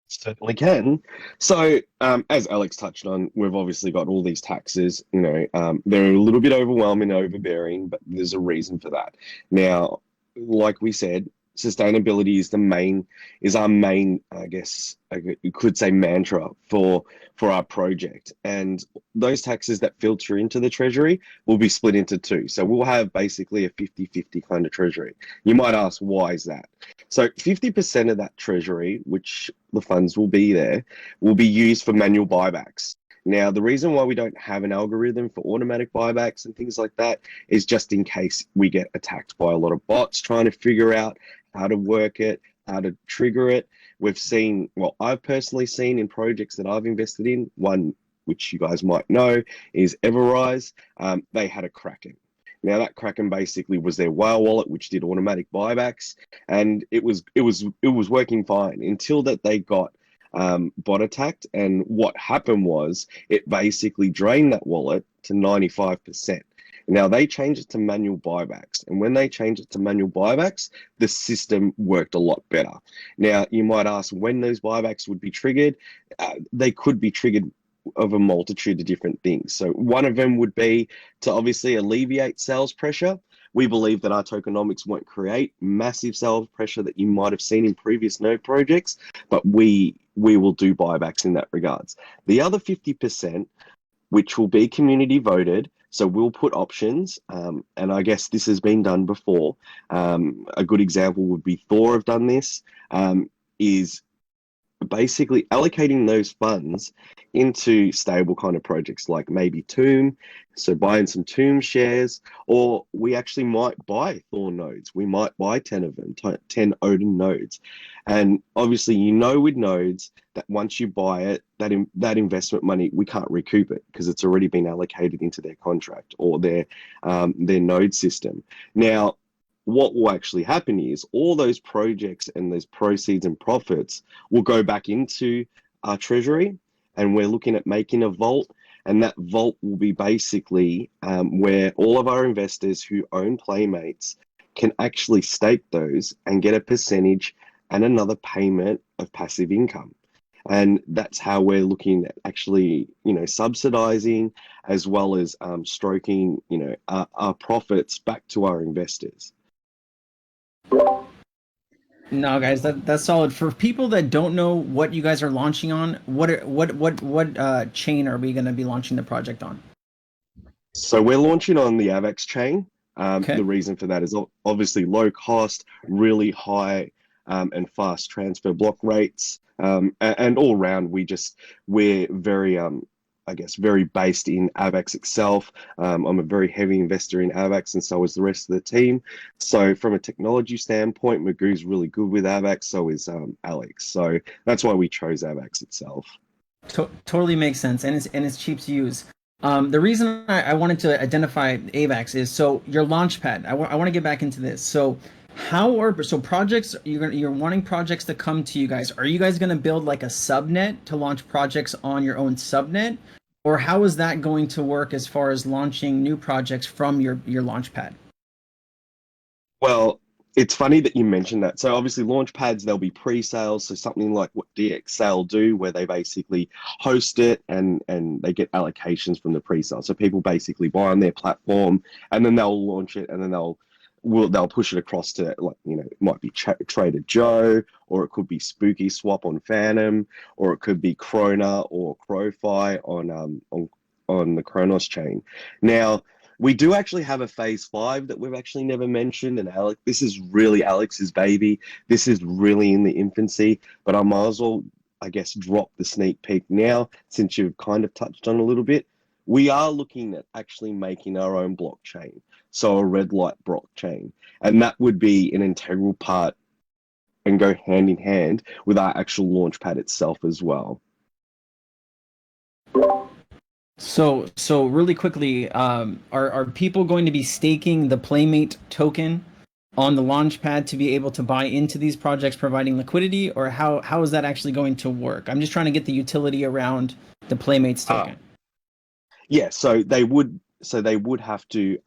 Certainly can. So, as Alex touched on, we've obviously got all these taxes. They're a little bit overwhelming, overbearing, but there's a reason for that. Now, like we said, sustainability is our main, I guess you could say, mantra for our project. And those taxes that filter into the Treasury will be split into two. So we'll have basically a 50-50 kind of Treasury. You might ask, why is that? So 50% of that Treasury, which the funds will be there, will be used for manual buybacks. Now, the reason why we don't have an algorithm for automatic buybacks and things like that is just in case we get attacked by a lot of bots trying to figure out how to work it, how to trigger it. I've personally seen in projects that I've invested in, one which you guys might know is Everrise. They had a Kraken. Now that Kraken basically was their whale wallet, which did automatic buybacks, and it was working fine until that they got bot attacked. And what happened was it basically drained that wallet to 95%. Now they changed it to manual buybacks, and when they changed it to manual buybacks, the system worked a lot better. Now you might ask when those buybacks would be triggered. They could be triggered of a multitude of different things. So one of them would be to obviously alleviate sales pressure. We believe that our tokenomics won't create massive sales pressure that you might have seen in previous node projects, but we will do buybacks in that regards. The other 50%, which will be community voted. So we'll put options, and I guess this has been done before. A good example would be Thor have done this, is basically allocating those funds into stable kind of projects like maybe Tomb, so buying some Tomb shares, or we actually might buy Thor nodes. We might buy 10 of them, 10 Odin nodes. And obviously, with nodes that once you buy it, that investment money, we can't recoup it because it's already been allocated into their contract or their node system. Now, what will actually happen is all those projects and those proceeds and profits will go back into our treasury, and we're looking at making a vault, and that vault will be basically where all of our investors who own Playmates can actually stake those and get a percentage and another payment of passive income. And that's how we're looking at actually, subsidizing as well as stroking, our profits back to our investors. No, guys, that's solid. For people that don't know what you guys are launching on, what chain are we going to be launching the project on? So we're launching on the Avax chain. Okay. The reason for that is obviously low cost, really high and fast transfer block rates, and all around we're very very based in Avax itself. I'm a very heavy investor in Avax, and so is the rest of the team. So from a technology standpoint, Magoo's really good with Avax, so is Alex. So that's why we chose Avax itself. Totally makes sense, and it's cheap to use. The reason I wanted to identify AVAX is so your Launchpad. I want to get back into this. So projects you're wanting projects to come to you guys. Are you guys going to build like a subnet to launch projects on your own subnet, or how is that going to work as far as launching new projects from your Launchpad? Well, it's funny that you mentioned that. So obviously Launchpads, there'll be pre-sales, so something like what DXL do, where they basically host it and they get allocations from the pre-sale. So people basically buy on their platform and then they'll launch it, and then they'll push it across to, like, it might be Trader Joe, or it could be Spooky Swap on Phantom, or it could be Krona or Crowfi on the Kronos chain. Now, we do actually have a phase 5 that we've actually never mentioned, and this is really Alex's baby. This is really in the infancy, but I might as well, I guess, drop the sneak peek now, since you've kind of touched on a little bit. We are looking at actually making our own blockchain, so a red light blockchain, and that would be an integral part and go hand in hand with our actual Launchpad itself as well. So really quickly, are people going to be staking the Playmate token on the Launchpad to be able to buy into these projects, providing liquidity, or how is that actually going to work? I'm just trying to get the utility around the Playmates token. Yeah, so they would have to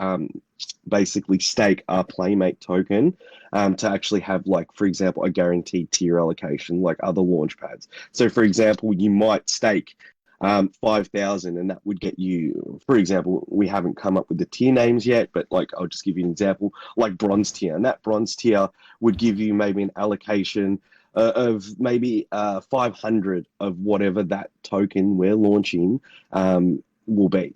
basically stake our Playmate token to actually have, like, for example, a guaranteed tier allocation like other Launchpads. So for example, you might stake 5,000, and that would get you, for example, we haven't come up with the tier names yet, but like, I'll just give you an example, like bronze tier, and that bronze tier would give you maybe an allocation of maybe 500 of whatever that token we're launching will be.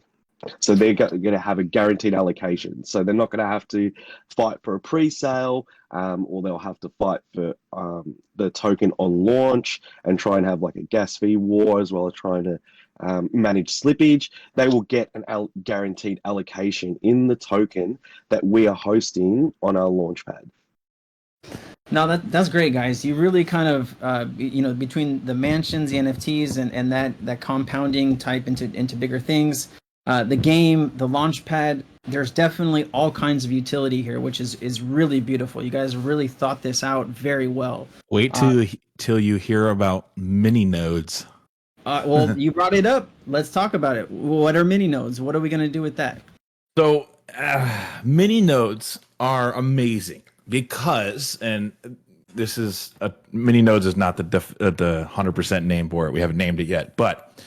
So they're going to have a guaranteed allocation. So they're not going to have to fight for a pre-sale, or they'll have to fight for the token on launch and try and have like a gas fee war, as well as trying to manage slippage. They will get an guaranteed allocation in the token that we are hosting on our Launchpad. No, that's great, guys. You really kind of, between the mansions, the NFTs, and that compounding type into bigger things, the game, the Launchpad, there's definitely all kinds of utility here, which is really beautiful. You guys really thought this out very well. Wait till you hear about mini nodes. Well, you brought it up. Let's talk about it. What are mini nodes? What are we going to do with that? So mini nodes are amazing because, and this is mini nodes is not the 100% name for it. We haven't named it yet, but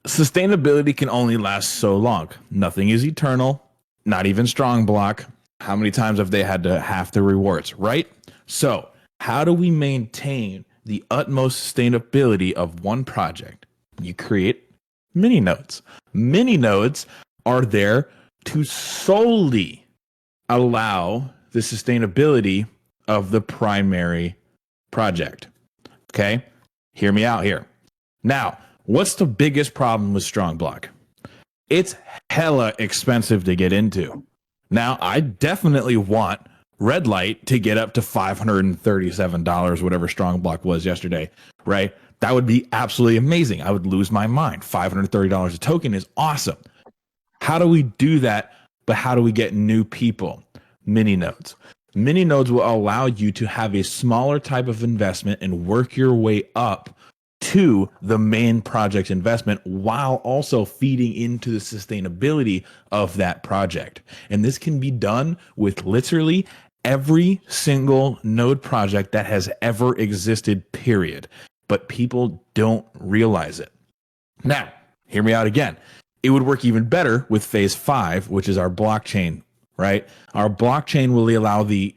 sustainability can only last so long. Nothing is eternal, not even strong block. How many times have they had to half the rewards, right? So how do we maintain the utmost sustainability of one project? You create Mini nodes. Mini nodes are there to solely allow the sustainability of the primary project. Okay? Hear me out here. Now, what's the biggest problem with strong block? It's hella expensive to get into. Now, I definitely want red light to get up to $537, whatever strong block was yesterday, right? That would be absolutely amazing. I would lose my mind. $530 a token is awesome. How do we do that? But how do we get new people? Mini nodes. Mini nodes will allow you to have a smaller type of investment and work your way up to the main project investment while also feeding into the sustainability of that project. And this can be done with literally every single node project that has ever existed, period. But people don't realize it. Now, hear me out again. It would work even better with phase 5, which is our blockchain, right? Our blockchain will allow the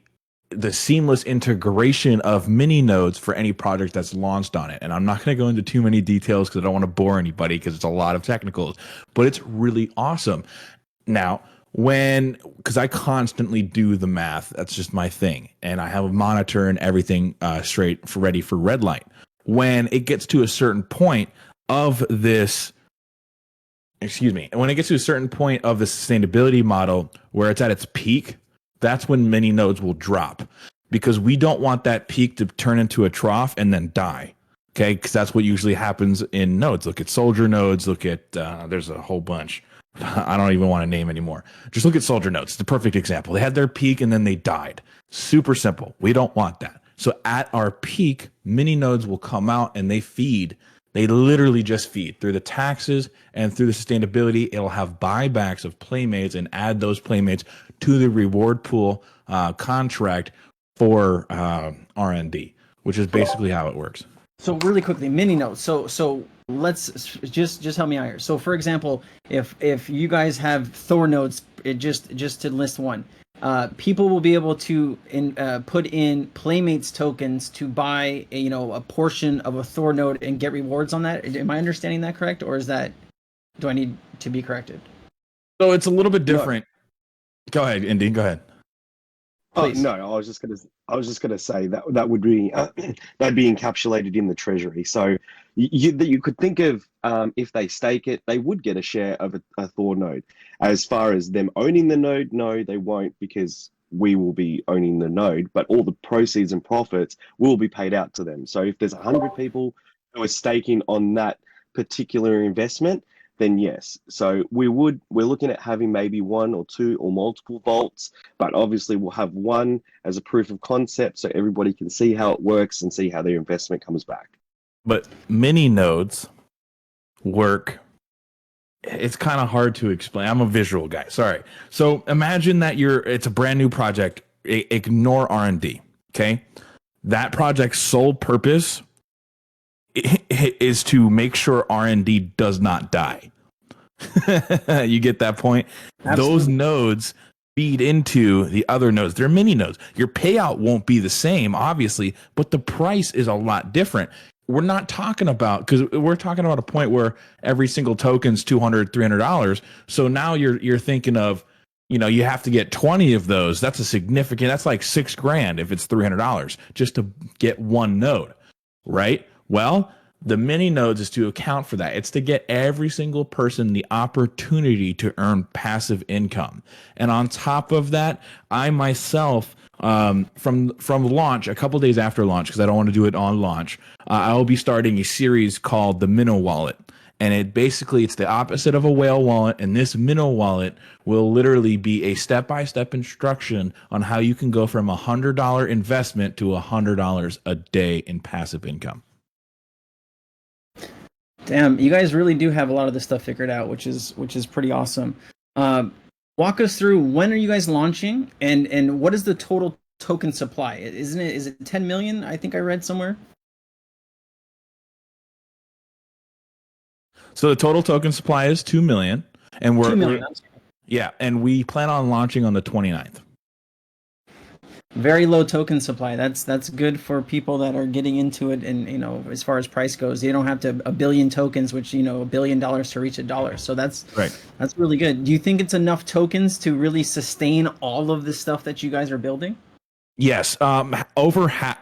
seamless integration of mini nodes for any project that's launched on it. And I'm not going to go into too many details because I don't want to bore anybody because it's a lot of technicals, but it's really awesome. Now, because I constantly do the math, that's just my thing. And I have a monitor and everything ready for red light. When it gets to a certain point of this, when it gets to a certain point of the sustainability model where it's at its peak, that's when many nodes will drop, because we don't want that peak to turn into a trough and then die. Okay, because that's what usually happens in nodes. Look at soldier nodes. Look at there's a whole bunch. I don't even want to name anymore. Just look at soldier nodes. It's the perfect example. They had their peak and then they died. Super simple. We don't want that. So at our peak, mini nodes will come out and they feed. They literally just feed through the taxes and through the sustainability. It'll have buybacks of playmates and add those playmates to the reward pool contract for RND, which is basically how it works. So really quickly, mini nodes. So let's just help me out here. So for example, if you guys have Thor nodes, just to list one, people will be able to put in Playmates tokens to buy a portion of a Thor node and get rewards on that. Am I understanding that correct, or do I need to be corrected? So it's a little bit different. Go ahead, Indy. Go ahead. Please. No, I was just gonna say that would be that'd be encapsulated in the treasury. So you could think of if they stake it, they would get a share of a Thor node. As far as them owning the node, no, they won't, because we will be owning the node. But all the proceeds and profits will be paid out to them. So if there's 100 people who are staking on that particular investment, then yes. So we're looking at having maybe one or two or multiple vaults, but obviously we'll have one as a proof of concept so everybody can see how it works and see how their investment comes back. But mini nodes work. It's kind of hard to explain. I'm a visual guy. Sorry. So imagine that it's a brand new project. Ignore R&D. Okay. That project's sole purpose is to make sure R&D does not die. You get that point? Absolutely. Those nodes feed into the other nodes. They're mini nodes. Your payout won't be the same, obviously, but the price is a lot different. We're not talking about, because we're talking about a point where every single token's $200, $300. So now you're thinking of, you have to get 20 of those. That's that's like $6,000 if it's $300 just to get one node, right? Well, the mini nodes is to account for that. It's to get every single person the opportunity to earn passive income. And on top of that, I myself, from launch, a couple days after launch, because I don't want to do it on launch, I will be starting a series called the Minnow Wallet. And it's the opposite of a whale wallet. And this Minnow Wallet will literally be a step-by-step instruction on how you can go from $100 investment to $100 a day in passive income. Damn, you guys really do have a lot of this stuff figured out, which is pretty awesome. Walk us through, when are you guys launching, and what is the total token supply? Is it 10 million? I think I read somewhere. So the total token supply is 2 million, and we're 2 million. And we plan on launching on the 29th. Very low token supply. That's good for people that are getting into it, and as far as price goes, you don't have to a billion tokens, which $1 billion to reach $1. So that's really good. Do you think it's enough tokens to really sustain all of the stuff that you guys are building? Yes. Over half.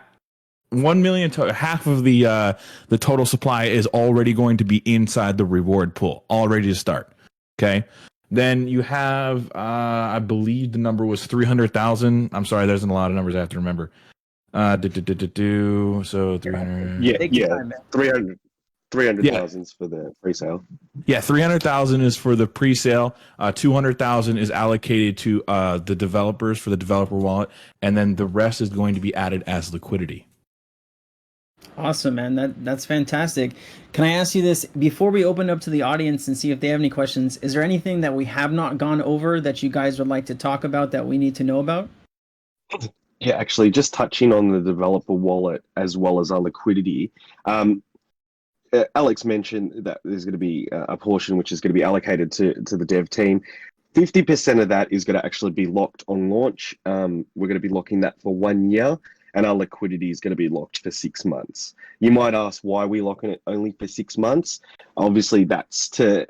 1 million, half of the total supply is already going to be inside the reward pool, all ready to start. Okay. Then you have, I believe the number was 300,000. I'm sorry, there's a lot of numbers I have to remember. So 300. Yeah. 300,000 for the pre-sale. Yeah, 300,000 is for the pre-sale. 200,000 is allocated to the developers for the developer wallet, and then the rest is going to be added as liquidity. Awesome, man. That's fantastic. Can I ask you this before we open up to the audience and see if they have any questions? Is there anything that we have not gone over that you guys would like to talk about that we need to know about? Yeah, actually, just touching on the developer wallet as well as our liquidity. Alex mentioned that there's going to be a portion which is going to be allocated to the dev team. 50% of that is going to actually be locked on launch. We're going to be locking that for 1 year. And our liquidity is going to be locked for 6 months. You might ask why we're locking it only for 6 months. Obviously, that's to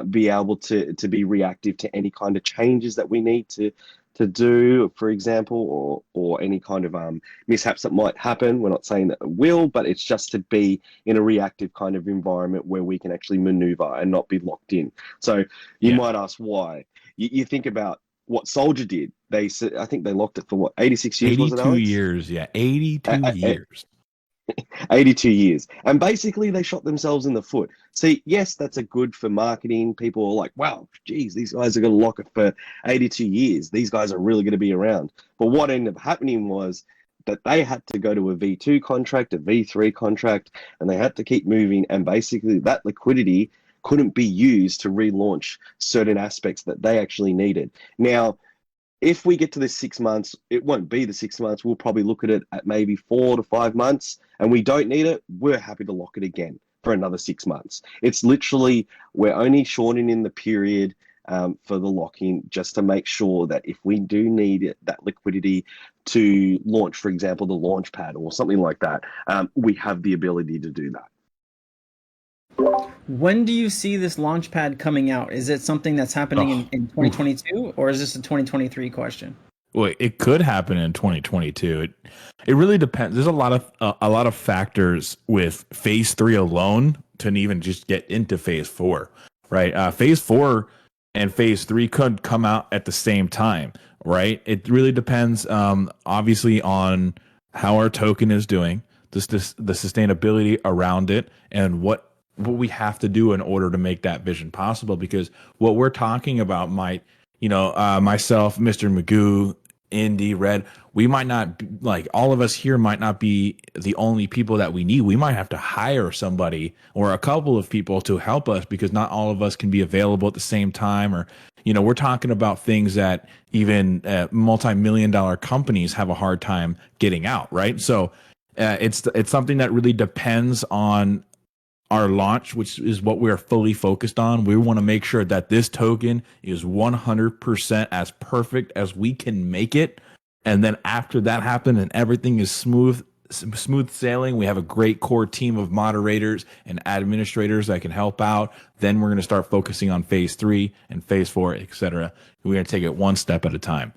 be able to be reactive to any kind of changes that we need to do, for example, or any kind of mishaps that might happen. We're not saying that it will, but it's just to be in a reactive kind of environment where we can actually maneuver and not be locked in. So you might ask why. You think about what Soldier did. I think they locked it for what, 86 years? 82 years, yeah, 82 years. 82 years. And basically they shot themselves in the foot. See, yes, that's a good for marketing. People are like, wow, geez, these guys are going to lock it for 82 years. These guys are really going to be around. But what ended up happening was that they had to go to a V2 contract, a V3 contract, and they had to keep moving. And basically that liquidity couldn't be used to relaunch certain aspects that they actually needed. Now, if we get to this 6 months, it won't be the 6 months. We'll probably look at it at maybe 4 to 5 months, and we don't need it. We're happy to lock it again for another 6 months. It's literally, we're only shortening the period for the locking just to make sure that if we do need it, that liquidity to launch, for example, the Launchpad or something like that, we have the ability to do that. When do you see this Launchpad coming out? Is it something that's happening in 2022, or is this a 2023 question? Well, it could happen in 2022. It really depends. There's a lot of factors with phase 3 alone to even just get into phase 4, right? Phase 4 and phase 3 could come out at the same time, right? It really depends, obviously, on how our token is doing, the sustainability around it, and what we have to do in order to make that vision possible. Because what we're talking about might, myself, Mr. Magoo, Indy, Red, we might not, like, all of us here might not be the only people that we need. We might have to hire somebody or a couple of people to help us, because not all of us can be available at the same time. Or, we're talking about things that even multi-million-dollar companies have a hard time getting out, right? So it's something that really depends on our launch, which is what we're fully focused on. We want to make sure that this token is 100% as perfect as we can make it. And then after that happens and everything is smooth sailing, we have a great core team of moderators and administrators that can help out. Then we're going to start focusing on phase 3 and phase 4, etc. We're going to take it one step at a time.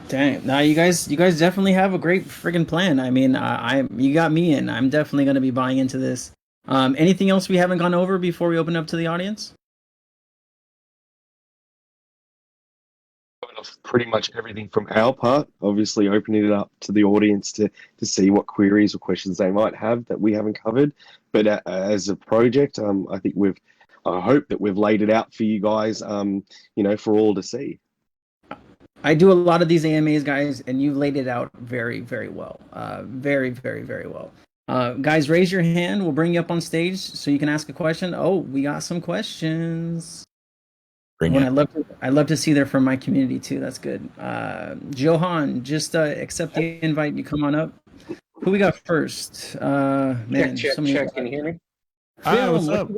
Dang! Now you guys definitely have a great friggin' plan. I mean, you got me in. I'm definitely going to be buying into this. Anything else we haven't gone over before we open up to the audience? Pretty much everything from our part. Obviously, opening it up to the audience to see what queries or questions they might have that we haven't covered. But as a project, I hope that we've laid it out for you guys, for all to see. I do a lot of these AMAs, guys, and you've laid it out very, very well. Very, very, very well. Guys, raise your hand. We'll bring you up on stage so you can ask a question. Oh, we got some questions. I love to see they're from my community too. That's good. Johan, just accept the invite. You come on up. Who we got first? Check. Can you hear me? Hi, what's up?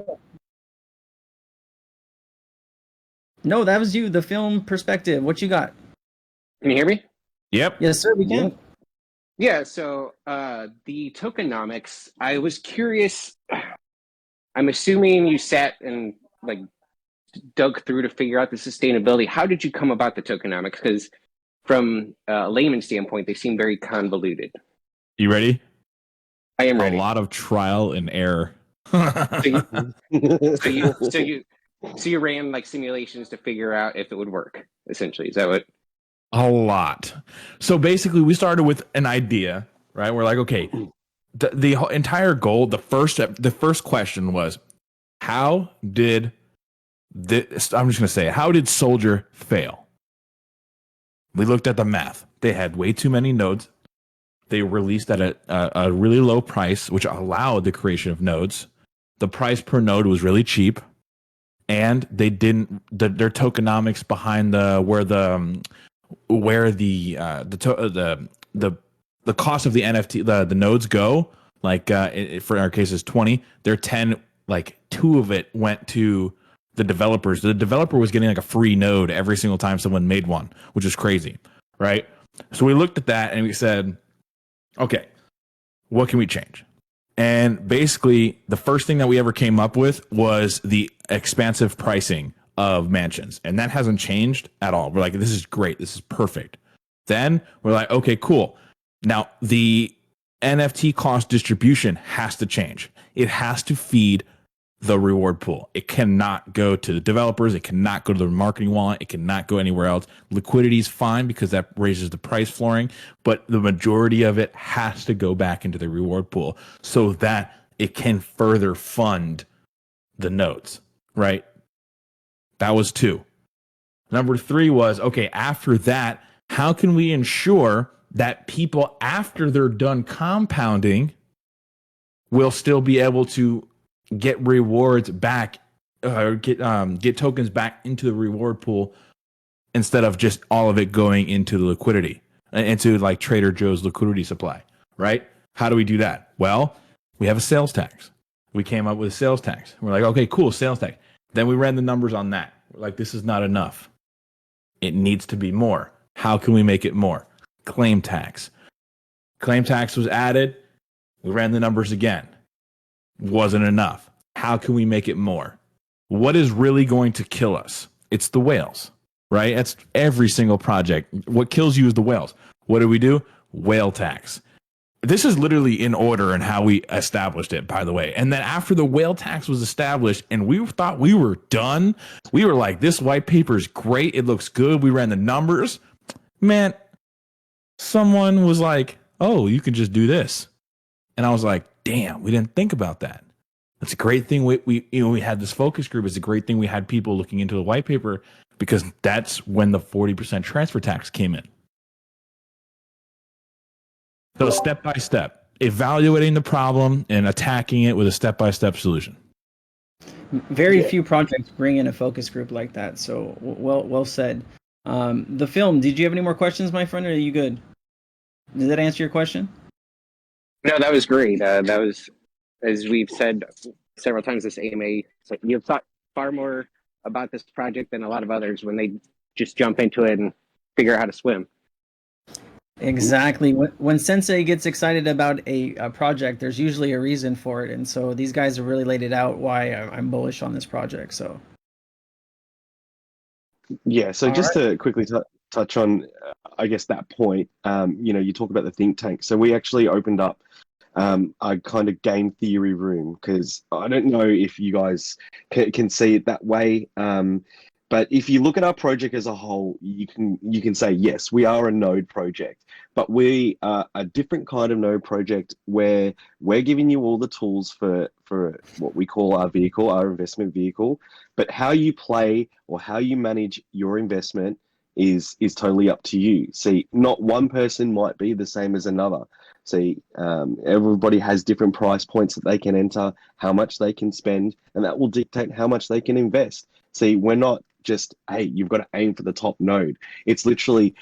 No, that was you. The film perspective. What you got? Can you hear me? Yep. Yes, sir. We can. Yeah. So the tokenomics, I was curious. I'm assuming you sat and like dug through to figure out the sustainability. How did you come about the tokenomics? Because from a layman's standpoint, they seem very convoluted. You ready? I am A ready. lot of trial and error. So you ran like simulations to figure out if it would work. Essentially, is that what? A lot. So basically, we started with an idea, right? We're like, okay, the entire goal, the first question was, how did this? I'm just gonna say, how did Soldier fail? We looked at the math. They had way too many nodes. They released at a really low price, which allowed the creation of nodes. The price per node was really cheap, and they didn't. Their tokenomics behind where the cost of the NFT, the nodes go, like for our case is 20. They're 10. Like 2 of it went to the developers. The developer was getting like a free node every single time someone made one, which is crazy, right? So we looked at that and we said, okay, what can we change? And basically, the first thing that we ever came up with was the expansive pricing of mansions. And that hasn't changed at all. We're like, this is great. This is perfect. Then we're like, okay, cool. Now, the NFT cost distribution has to change. It has to feed the reward pool. It cannot go to the developers. It cannot go to the marketing wallet. It cannot go anywhere else. Liquidity is fine because that raises the price flooring, but the majority of it has to go back into the reward pool so that it can further fund the nodes, right? That was 2. Number 3 was, okay, after that, how can we ensure that people, after they're done compounding, will still be able to get rewards back, or get tokens back into the reward pool instead of just all of it going into the liquidity, into like Trader Joe's liquidity supply, right? How do we do that? Well, we have a sales tax. We came up with a sales tax. We're like, okay, cool, sales tax. Then we ran the numbers on that. We're like, this is not enough. It needs to be more. How can we make it more? Claim tax. Claim tax was added. We ran the numbers again. Wasn't enough. How can we make it more? What is really going to kill us? It's the whales, right? That's every single project. What kills you is the whales. What do? Whale tax. This is literally in order and how we established it, by the way. And then after the whale tax was established and we thought we were done, we were like, this white paper is great. It looks good. We ran the numbers. Man, someone was like, oh, you can just do this. And I was like, damn, we didn't think about that. It's a great thing we had this focus group. It's a great thing we had people looking into the white paper because that's when the 40% transfer tax came in. So step by step, evaluating the problem and attacking it with a step-by-step solution. Very few projects bring in a focus group like that. So well said. The film, did you have any more questions, my friend, or are you good? Did that answer your question? No, that was great. That was, as we've said several times, this AMA. So you've thought far more about this project than a lot of others when they just jump into it and figure out how to swim. Exactly. When Sensei gets excited about a project, there's usually a reason for it, and so these guys have really laid it out why I'm bullish on this project. So. Yeah, so All just right. to quickly touch on, I guess, that point, you talk about the think tank. So we actually opened up a kind of game theory room because I don't know if you guys can see it that way. But if you look at our project as a whole, you can say, yes, we are a node project, but we are a different kind of node project where we're giving you all the tools for what we call our vehicle, our investment vehicle. But how you play or how you manage your investment is totally up to you. See, not one person might be the same as another. See, everybody has different price points that they can enter, how much they can spend, and that will dictate how much they can invest. See, we're not just, hey, you've got to aim for the top node. It's literally,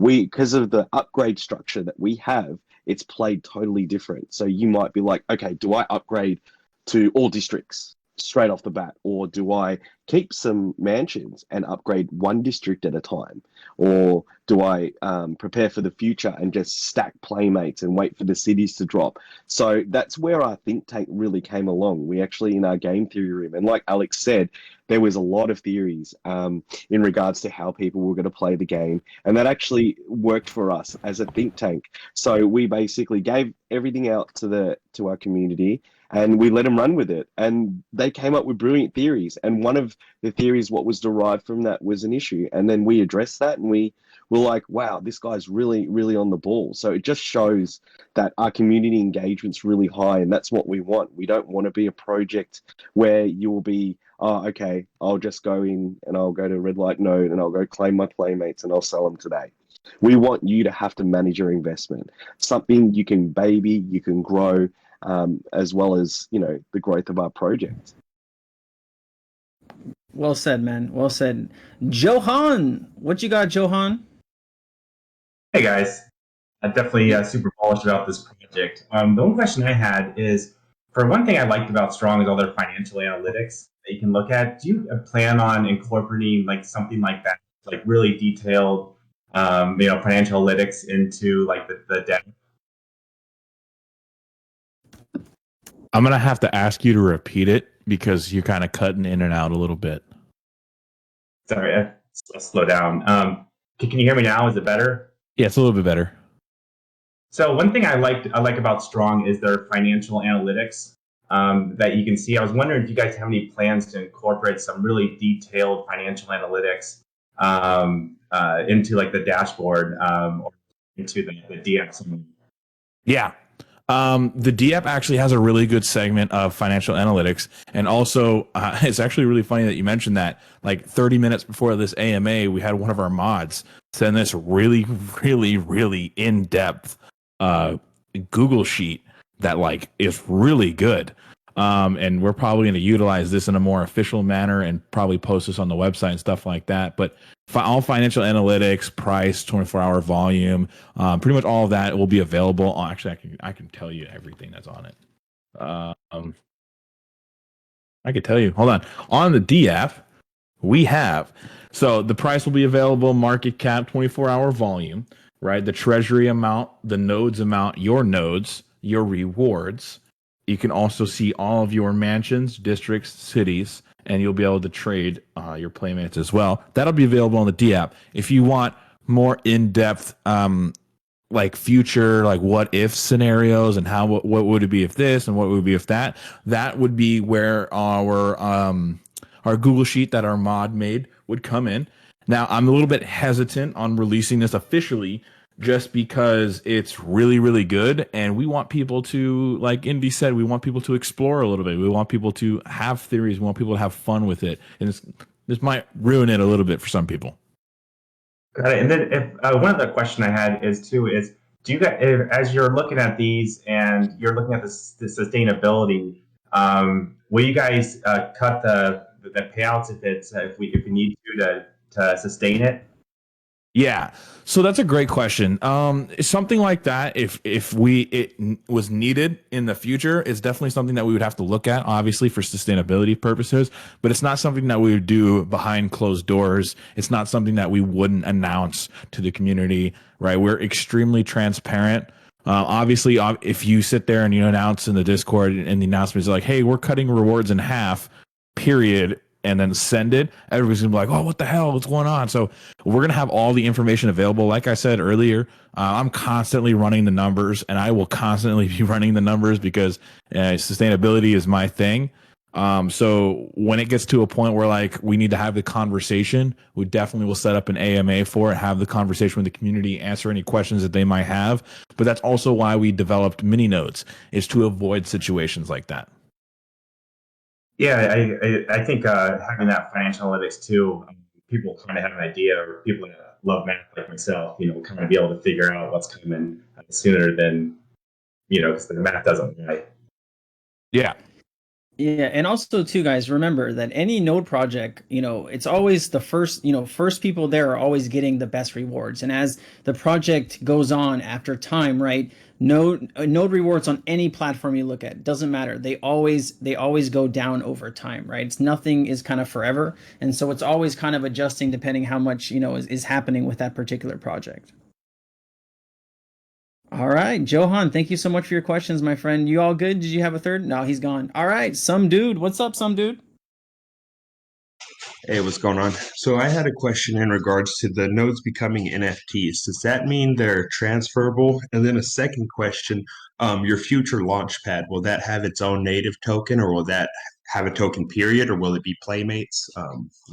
because of the upgrade structure that we have, it's played totally different. So you might be like, okay, do I upgrade to all districts? straight off the bat? Or do I keep some mansions and upgrade one district at a time? Or do I prepare for the future and just stack playmates and wait for the cities to drop? So that's where our think tank really came along. We actually, in our game theory room, and like Alex said, there was a lot of theories in regards to how people were going to play the game. And that actually worked for us as a think tank. So we basically gave everything out to our community, and we let them run with it. And they came up with brilliant theories. And one of the theories, what was derived from that, was an issue. And then we addressed that, and we were like, wow, this guy's really, really on the ball. So it just shows that our community engagement's really high, and that's what we want. We don't want to be a project where you will be, oh, okay, I'll just go in and I'll go to red light node and I'll go claim my playmates and I'll sell them today. We want you to have to manage your investment, something you can baby, you can grow, as well as, you know, the growth of our project. Well said, man. Well said. Johan, what you got, Johan? Hey guys, I'm definitely super bullish about this project. The one question I had is, for one thing I liked about Strong is all their financial analytics that you can look at. Do you plan on incorporating like something like that, like really detailed, financial analytics into like the data? I'm going to have to ask you to repeat it because you're kind of cutting in and out a little bit. Sorry, I'll slow down. Can you hear me now? Is it better? Yeah, it's a little bit better. So one thing I like about Strong is their financial analytics that you can see. I was wondering if you guys have any plans to incorporate some really detailed financial analytics into like the dashboard or into the DX. Yeah. The DApp actually has a really good segment of financial analytics. And also, it's actually really funny that you mentioned that. Like 30 minutes before this AMA, we had one of our mods send this really, really, really in-depth Google sheet that like is really good. And we're probably going to utilize this in a more official manner and probably post this on the website and stuff like that. But all financial analytics, price, 24-hour volume, pretty much all of that will be available. Actually, I can tell you everything that's on it. I could tell you. Hold on the DApp, we have, so the price will be available, market cap, 24-hour volume, right? The treasury amount, the nodes amount, your nodes, your rewards. You can also see all of your mansions, districts, cities, and you'll be able to trade your playmates as well. That'll be available on the DApp. If you want more in-depth, like future, like what if scenarios and what would it be if this and what would it be if that, that would be where our Google sheet that our mod made would come in. Now, I'm a little bit hesitant on releasing this officially just because it's really, really good. And we want people to, like Indy said, we want people to explore a little bit. We want people to have theories. We want people to have fun with it. And this might ruin it a little bit for some people. Got it. And then if one other question I had is do you guys, as you're looking at these and you're looking at the sustainability, will you guys cut the payouts if we need to sustain it? Yeah, so that's a great question. Something like that, if it was needed in the future, is definitely something that we would have to look at, obviously for sustainability purposes. But it's not something that we would do behind closed doors. It's not something that we wouldn't announce to the community, right? We're extremely transparent. Obviously, if you sit there and you announce in the Discord and the announcement is like, "Hey, we're cutting rewards in half," period. And then send it, everybody's gonna be like, oh, what the hell, what's going on? So we're gonna have all the information available. Like I said earlier, I'm constantly running the numbers, and I will constantly be running the numbers because sustainability is my thing. So when it gets to a point where like we need to have the conversation, we definitely will set up an AMA for it, have the conversation with the community, answer any questions that they might have. But that's also why we developed mini nodes, is to avoid situations like that. Yeah, I think having that financial analytics too, people kind of have an idea, or people that love math like myself, kind of be able to figure out what's coming sooner than, because the math doesn't lie. Yeah. Yeah, and also too, guys, remember that any node project, it's always the first, first people there are always getting the best rewards. And as the project goes on after time, right? Node rewards on any platform you look at, doesn't matter. They always go down over time, right? Nothing is kind of forever. And so it's always kind of adjusting depending how much, is happening with that particular project. All right, Johan, thank you so much for your questions, my friend. You all good? Did you have a third? No, he's gone. All right, some dude. What's up, some dude? Hey, what's going on? So I had a question in regards to the nodes becoming NFTs. Does that mean they're transferable? And then a second question, your future Launchpad, will that have its own native token or will that have a token period or will it be Playmates?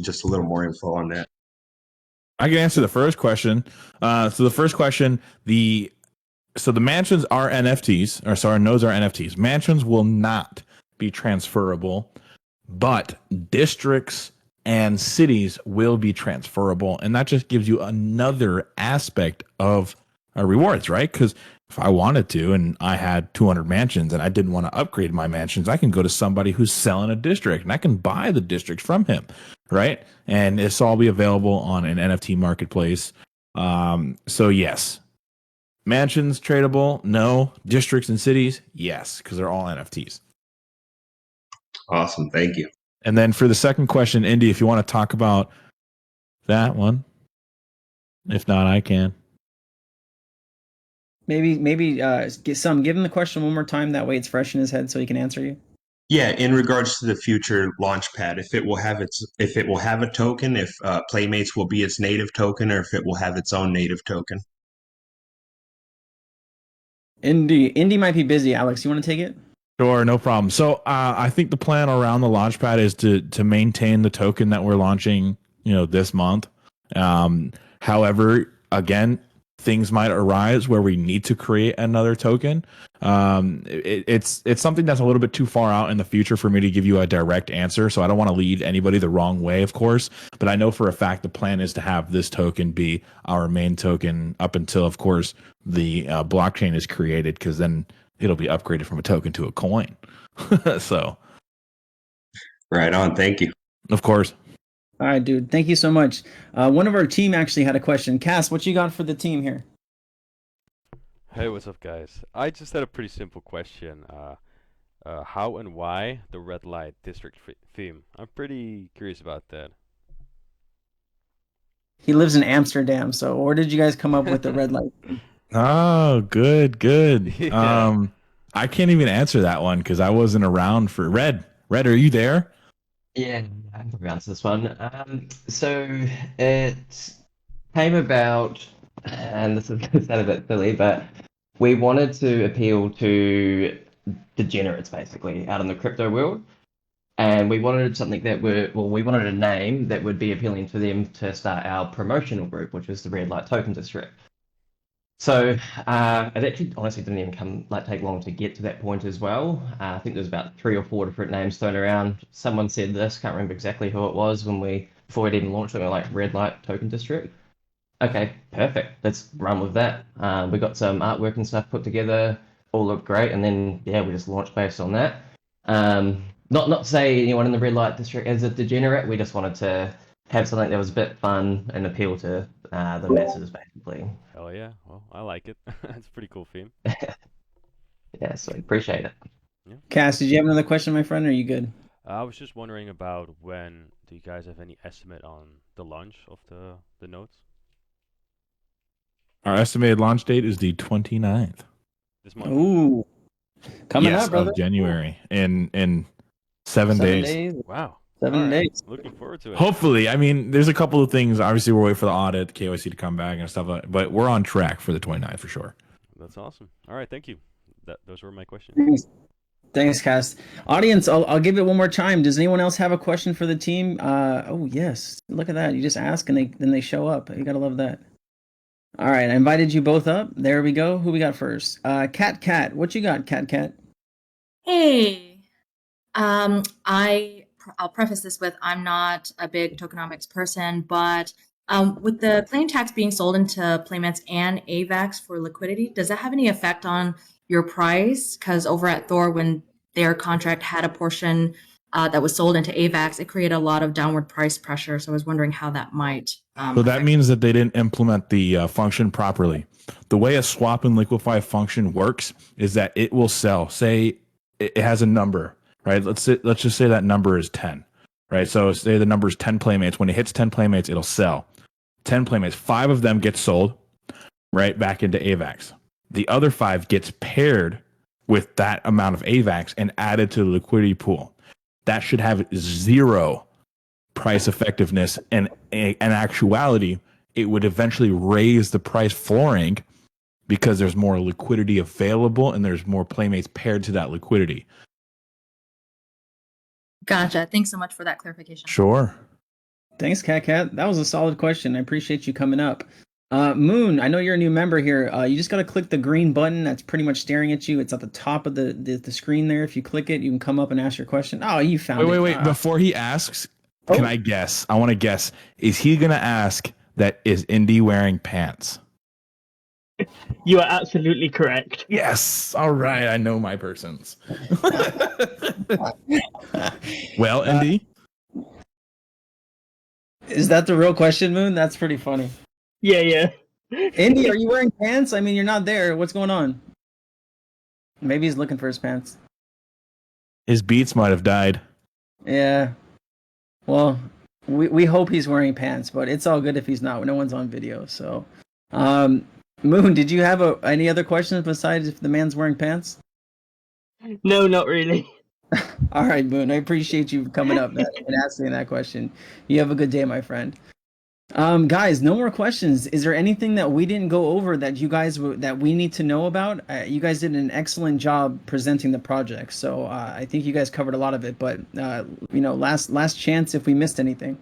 Just a little more info on that. I can answer the first question. So the first question, the mansions are NFTs, or sorry, nodes are NFTs. Mansions will not be transferable, but districts and cities will be transferable, and that just gives you another aspect of rewards, right? Because if I wanted to, and I had 200 mansions, and I didn't want to upgrade my mansions, I can go to somebody who's selling a district, and I can buy the district from him, right? And it's all be available on an NFT marketplace. So yes, mansions tradable, no. Districts and cities, yes, because they're all NFTs. Awesome, thank you. And then for the second question, Indy, if you want to talk about that one, if not, I can. Maybe give him the question one more time. That way it's fresh in his head so he can answer you. Yeah, in regards to the future Launchpad, if it will have a token, if Playmates will be its native token, or if it will have its own native token. Indy might be busy. Alex, you want to take it? Sure, no problem. So I think the plan around the Launchpad is to maintain the token that we're launching, this month. However, again, things might arise where we need to create another token. It's something that's a little bit too far out in the future for me to give you a direct answer. So I don't want to lead anybody the wrong way, of course. But I know for a fact the plan is to have this token be our main token up until, of course, the blockchain is created, because then it'll be upgraded from a token to a coin. So, right on. Thank you. Of course. All right, dude. Thank you so much. One of our team actually had a question. Cass, what you got for the team here? Hey, what's up, guys? I just had a pretty simple question. How and why the red light district theme? I'm pretty curious about that. He lives in Amsterdam, so where did you guys come up with the red light? Oh, good. Yeah. I can't even answer that one because I wasn't around for Red. Red, are you there? Yeah, I can probably answer this one. So it came about, and this is going to sound a bit silly, but we wanted to appeal to degenerates basically out in the crypto world. And we wanted something we wanted a name that would be appealing to them to start our promotional group, which was the Red Light Token District. So it actually honestly didn't even take long to get to that point as well. I think there's about 3 or 4 different names thrown around. Someone said this, can't remember exactly who it was before we'd even launched it. We were like Red Light Token District. Okay, perfect. Let's run with that. We got some artwork and stuff put together, all looked great, and then we just launched based on that. Not to say anyone in the Red Light District is a degenerate. We just wanted to have something that was a bit fun and appeal to the masses, basically. Hell yeah. Well, I like it. It's a pretty cool theme. Yeah, so I appreciate it. Yeah. Cass, did you have another question, my friend, or are you good? I was just wondering about when do you guys have any estimate on the launch of the nodes? Our estimated launch date is the 29th. This month? Ooh. Coming up, brother. Of January in 7 days. Wow. 7 days. Looking forward to it. Hopefully. I mean, there's a couple of things. Obviously, we're waiting for the audit, KYC to come back and stuff like that, but we're on track for the 29th for sure. That's awesome. All right, thank you. Those were my questions. Thanks, Cass. Audience, I'll give it one more time. Does anyone else have a question for the team? Oh, yes. Look at that. You just ask and then they show up. You got to love that. All right, I invited you both up. There we go. Who we got first? Cat, what you got, Cat? Hey, I'll preface this with I'm not a big tokenomics person, but with the claim tax being sold into Playmates and AVAX for liquidity, does that have any effect on your price? Because over at Thor, when their contract had a portion that was sold into AVAX, it created a lot of downward price pressure. So I was wondering how that might. So that means that they didn't implement the function properly. The way a swap and liquefy function works is that it will sell. Say it has a number, right? Let's just say that number is 10, right? So say the number is 10 playmates. When it hits 10 playmates, it'll sell. 10 playmates, 5 of them get sold, right, back into AVAX. The other 5 gets paired with that amount of AVAX and added to the liquidity pool. That should have 0 price effectiveness, and in actuality, it would eventually raise the price flooring because there's more liquidity available and there's more playmates paired to that liquidity. Gotcha. Thanks so much for that clarification. Sure. Thanks, Cat. That was a solid question. I appreciate you coming up. Moon, I know you're a new member here. You just got to click the green button that's pretty much staring at you. It's at the top of the screen there. If you click it, you can come up and ask your question. Oh, you found it. Wait. Before he asks, can I guess? I want to guess. Is he going to ask that is Indy wearing pants? You are absolutely correct. Yes. All right. I know my persons. Well, Indy? Is that the real question, Moon? That's pretty funny. Yeah. Indy, are you wearing pants? I mean, you're not there. What's going on? Maybe he's looking for his pants. His beats might have died. Yeah. Well, we hope he's wearing pants, but it's all good if he's not. No one's on video. So, Moon, did you have any other questions besides if the man's wearing pants? No, not really. All right, Moon. I appreciate you coming up and asking that question. You have a good day, my friend. Guys, no more questions. Is there anything that we didn't go over that that we need to know about? You guys did an excellent job presenting the project, so I think you guys covered a lot of it. But last chance if we missed anything.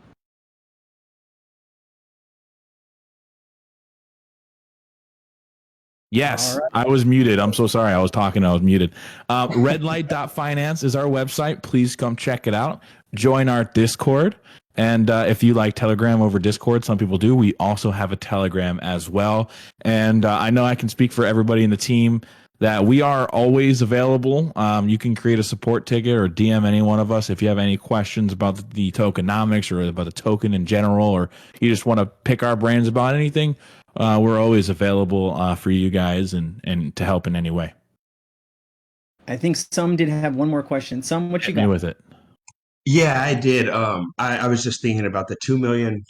Yes, right. I was muted. I'm so sorry. I was talking. I was muted. Redlight.finance is our website. Please come check it out. Join our Discord. And if you like Telegram over Discord, some people do. We also have a Telegram as well. And I know I can speak for everybody in the team that we are always available. You can create a support ticket or DM any one of us if you have any questions about the tokenomics or about the token in general, or you just want to pick our brains about anything. We're always available for you guys and to help in any way. I think some did have one more question. Some, what you got? Me with it. Yeah, I did. I was just thinking about the 2 million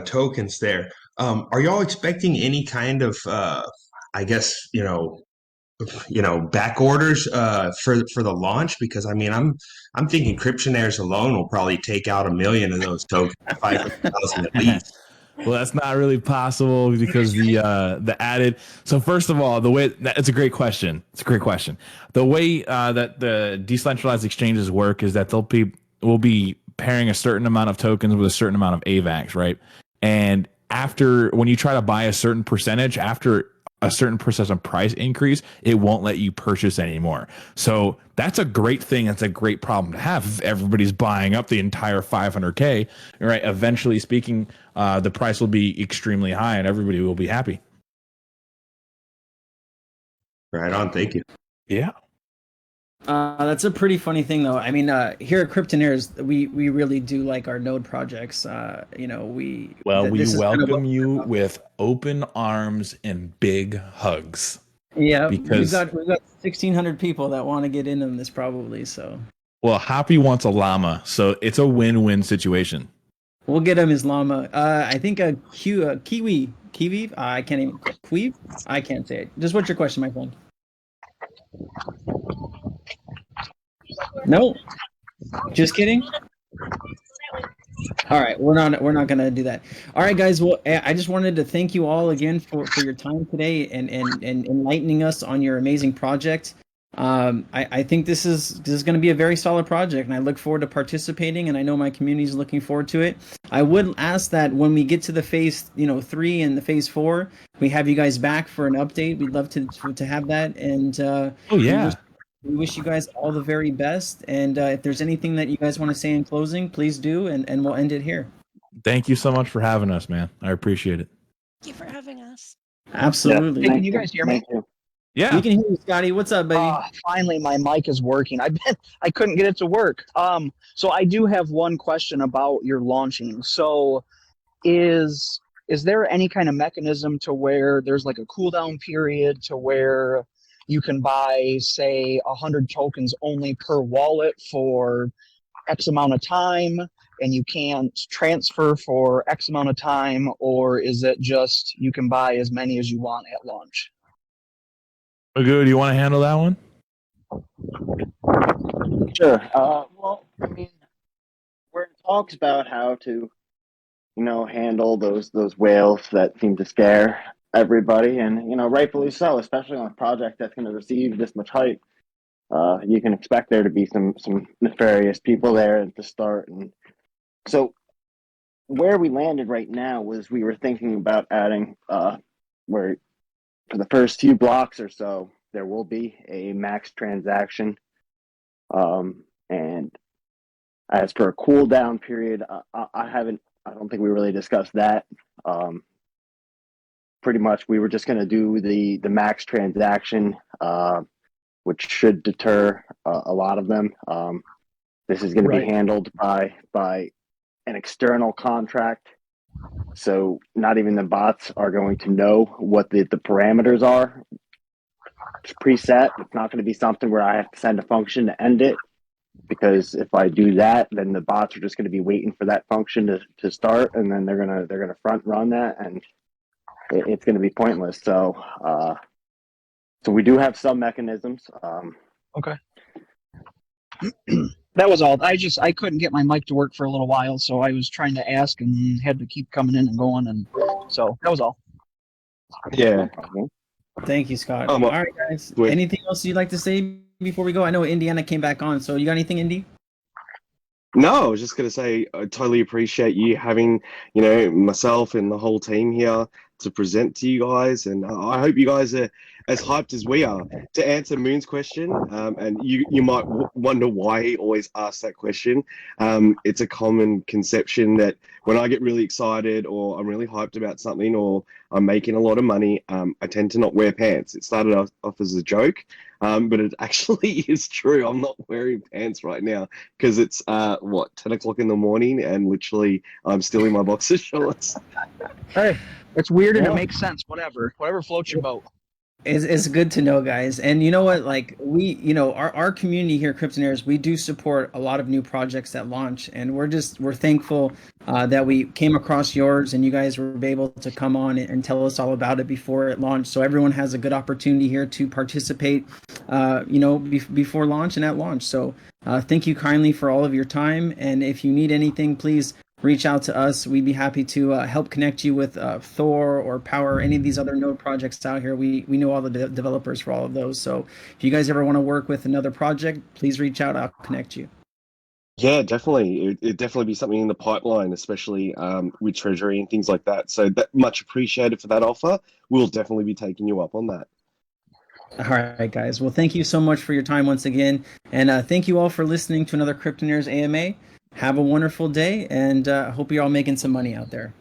tokens there. Are y'all expecting any kind of, I guess, back orders for the launch? Because I mean, I'm thinking Cryptonaires alone will probably take out 1 million of those tokens, 500,000 at least. Well, that's not really possible because the added. So first of all, it's a great question. It's a great question. The way that the decentralized exchanges work is that we'll be pairing a certain amount of tokens with a certain amount of AVAX, right? And when you try to buy a certain percentage, after a certain percent of price increase, it won't let you purchase anymore. So that's a great thing. That's a great problem to have. If everybody's buying up the entire 500K, right? Eventually speaking, the price will be extremely high and everybody will be happy. Right on. Thank you. Yeah. That's a pretty funny thing, though. I mean, here at Cryptonaires, we really do like our node projects. We welcome you with open arms and big hugs. Yeah, because we've got 1,600 people that want to get in on this probably. So, well, Hoppy wants a llama, so it's a win-win situation. We'll get him his llama. I think a kiwi. I can't even queeve. I can't say it. Just what's your question, my friend? No, just kidding. All right, we're not gonna do that. All right, guys. Well, I just wanted to thank you all again for your time today and enlightening us on your amazing project. I think this is going to be a very solid project, and I look forward to participating. And I know my community is looking forward to it. I would ask that when we get to the phase 3 and the phase 4, we have you guys back for an update. We'd love to have that. And we wish you guys all the very best. And if there's anything that you guys want to say in closing, please do, and we'll end it here. Thank you so much for having us, man. I appreciate it. Thank you for having us. Absolutely. Hey, can you guys hear me? Yeah. We can hear you, Scotty. What's up, baby? Finally, my mic is working. I couldn't get it to work. So I do have one question about your launching. So is there any kind of mechanism to where there's like a cooldown period to where you can buy, say, 100 tokens only per wallet for X amount of time, and you can't transfer for X amount of time, or is it just you can buy as many as you want at launch? Magoo, do you want to handle that one? Sure. Well, I mean, where it talks about how to, handle those whales that seem to scare everybody, and rightfully so, especially on a project that's going to receive this much hype. You can expect there to be some nefarious people there at the start, and so where we landed right now was we were thinking about adding where for the first few blocks or so there will be a max transaction, and as for a cooldown period, I don't think we really discussed that. Pretty much we were just going to do the max transaction, which should deter a lot of them. This is going to be handled by an external contract, so not even the bots are going to know what the parameters are. It's preset. It's not going to be something where I have to send a function to end it, because if I do that, then the bots are just going to be waiting for that function to start, and then they're gonna front run that, and it's going to be pointless. So we do have some mechanisms. Okay. That was all. I couldn't get my mic to work for a little while, so I was trying to ask and had to keep coming in and going, and so that was all. Yeah. Thank you, Scott. All right, guys. Anything else you'd like to say before we go? I know Indiana came back on, so you got anything, Indy? No, I was just going to say I totally appreciate you having, myself and the whole team here to present to you guys, and I hope you guys are as hyped as we are. To answer Moon's question, and you might wonder why he always asks that question. It's a common conception that when I get really excited or I'm really hyped about something or I'm making a lot of money, I tend to not wear pants. It started off as a joke, but it actually is true. I'm not wearing pants right now because it's 10 o'clock in the morning, and literally I'm still in my boxer shorts. Hey, it's weird and it makes sense. Whatever floats your boat. It's good to know, guys. And you know what? Like our community here, Cryptonaires, we do support a lot of new projects that launch, and we're thankful that we came across yours, and you guys were able to come on and tell us all about it before it launched. So everyone has a good opportunity here to participate, before launch and at launch. So thank you kindly for all of your time. And if you need anything, please reach out to us. We'd be happy to help connect you with Thor or Power, any of these other node projects out here. We know all the developers for all of those. So if you guys ever want to work with another project, please reach out. I'll connect you. Yeah, definitely. It'd definitely be something in the pipeline, especially with Treasury and things like that. So that much appreciated for that offer. We'll definitely be taking you up on that. All right, guys. Well, thank you so much for your time once again. And thank you all for listening to another Cryptonaires AMA. Have a wonderful day, and hope you're all making some money out there.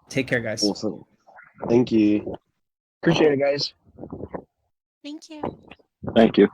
Take care, guys. Awesome. Thank you. Appreciate it, guys. Thank you. Thank you.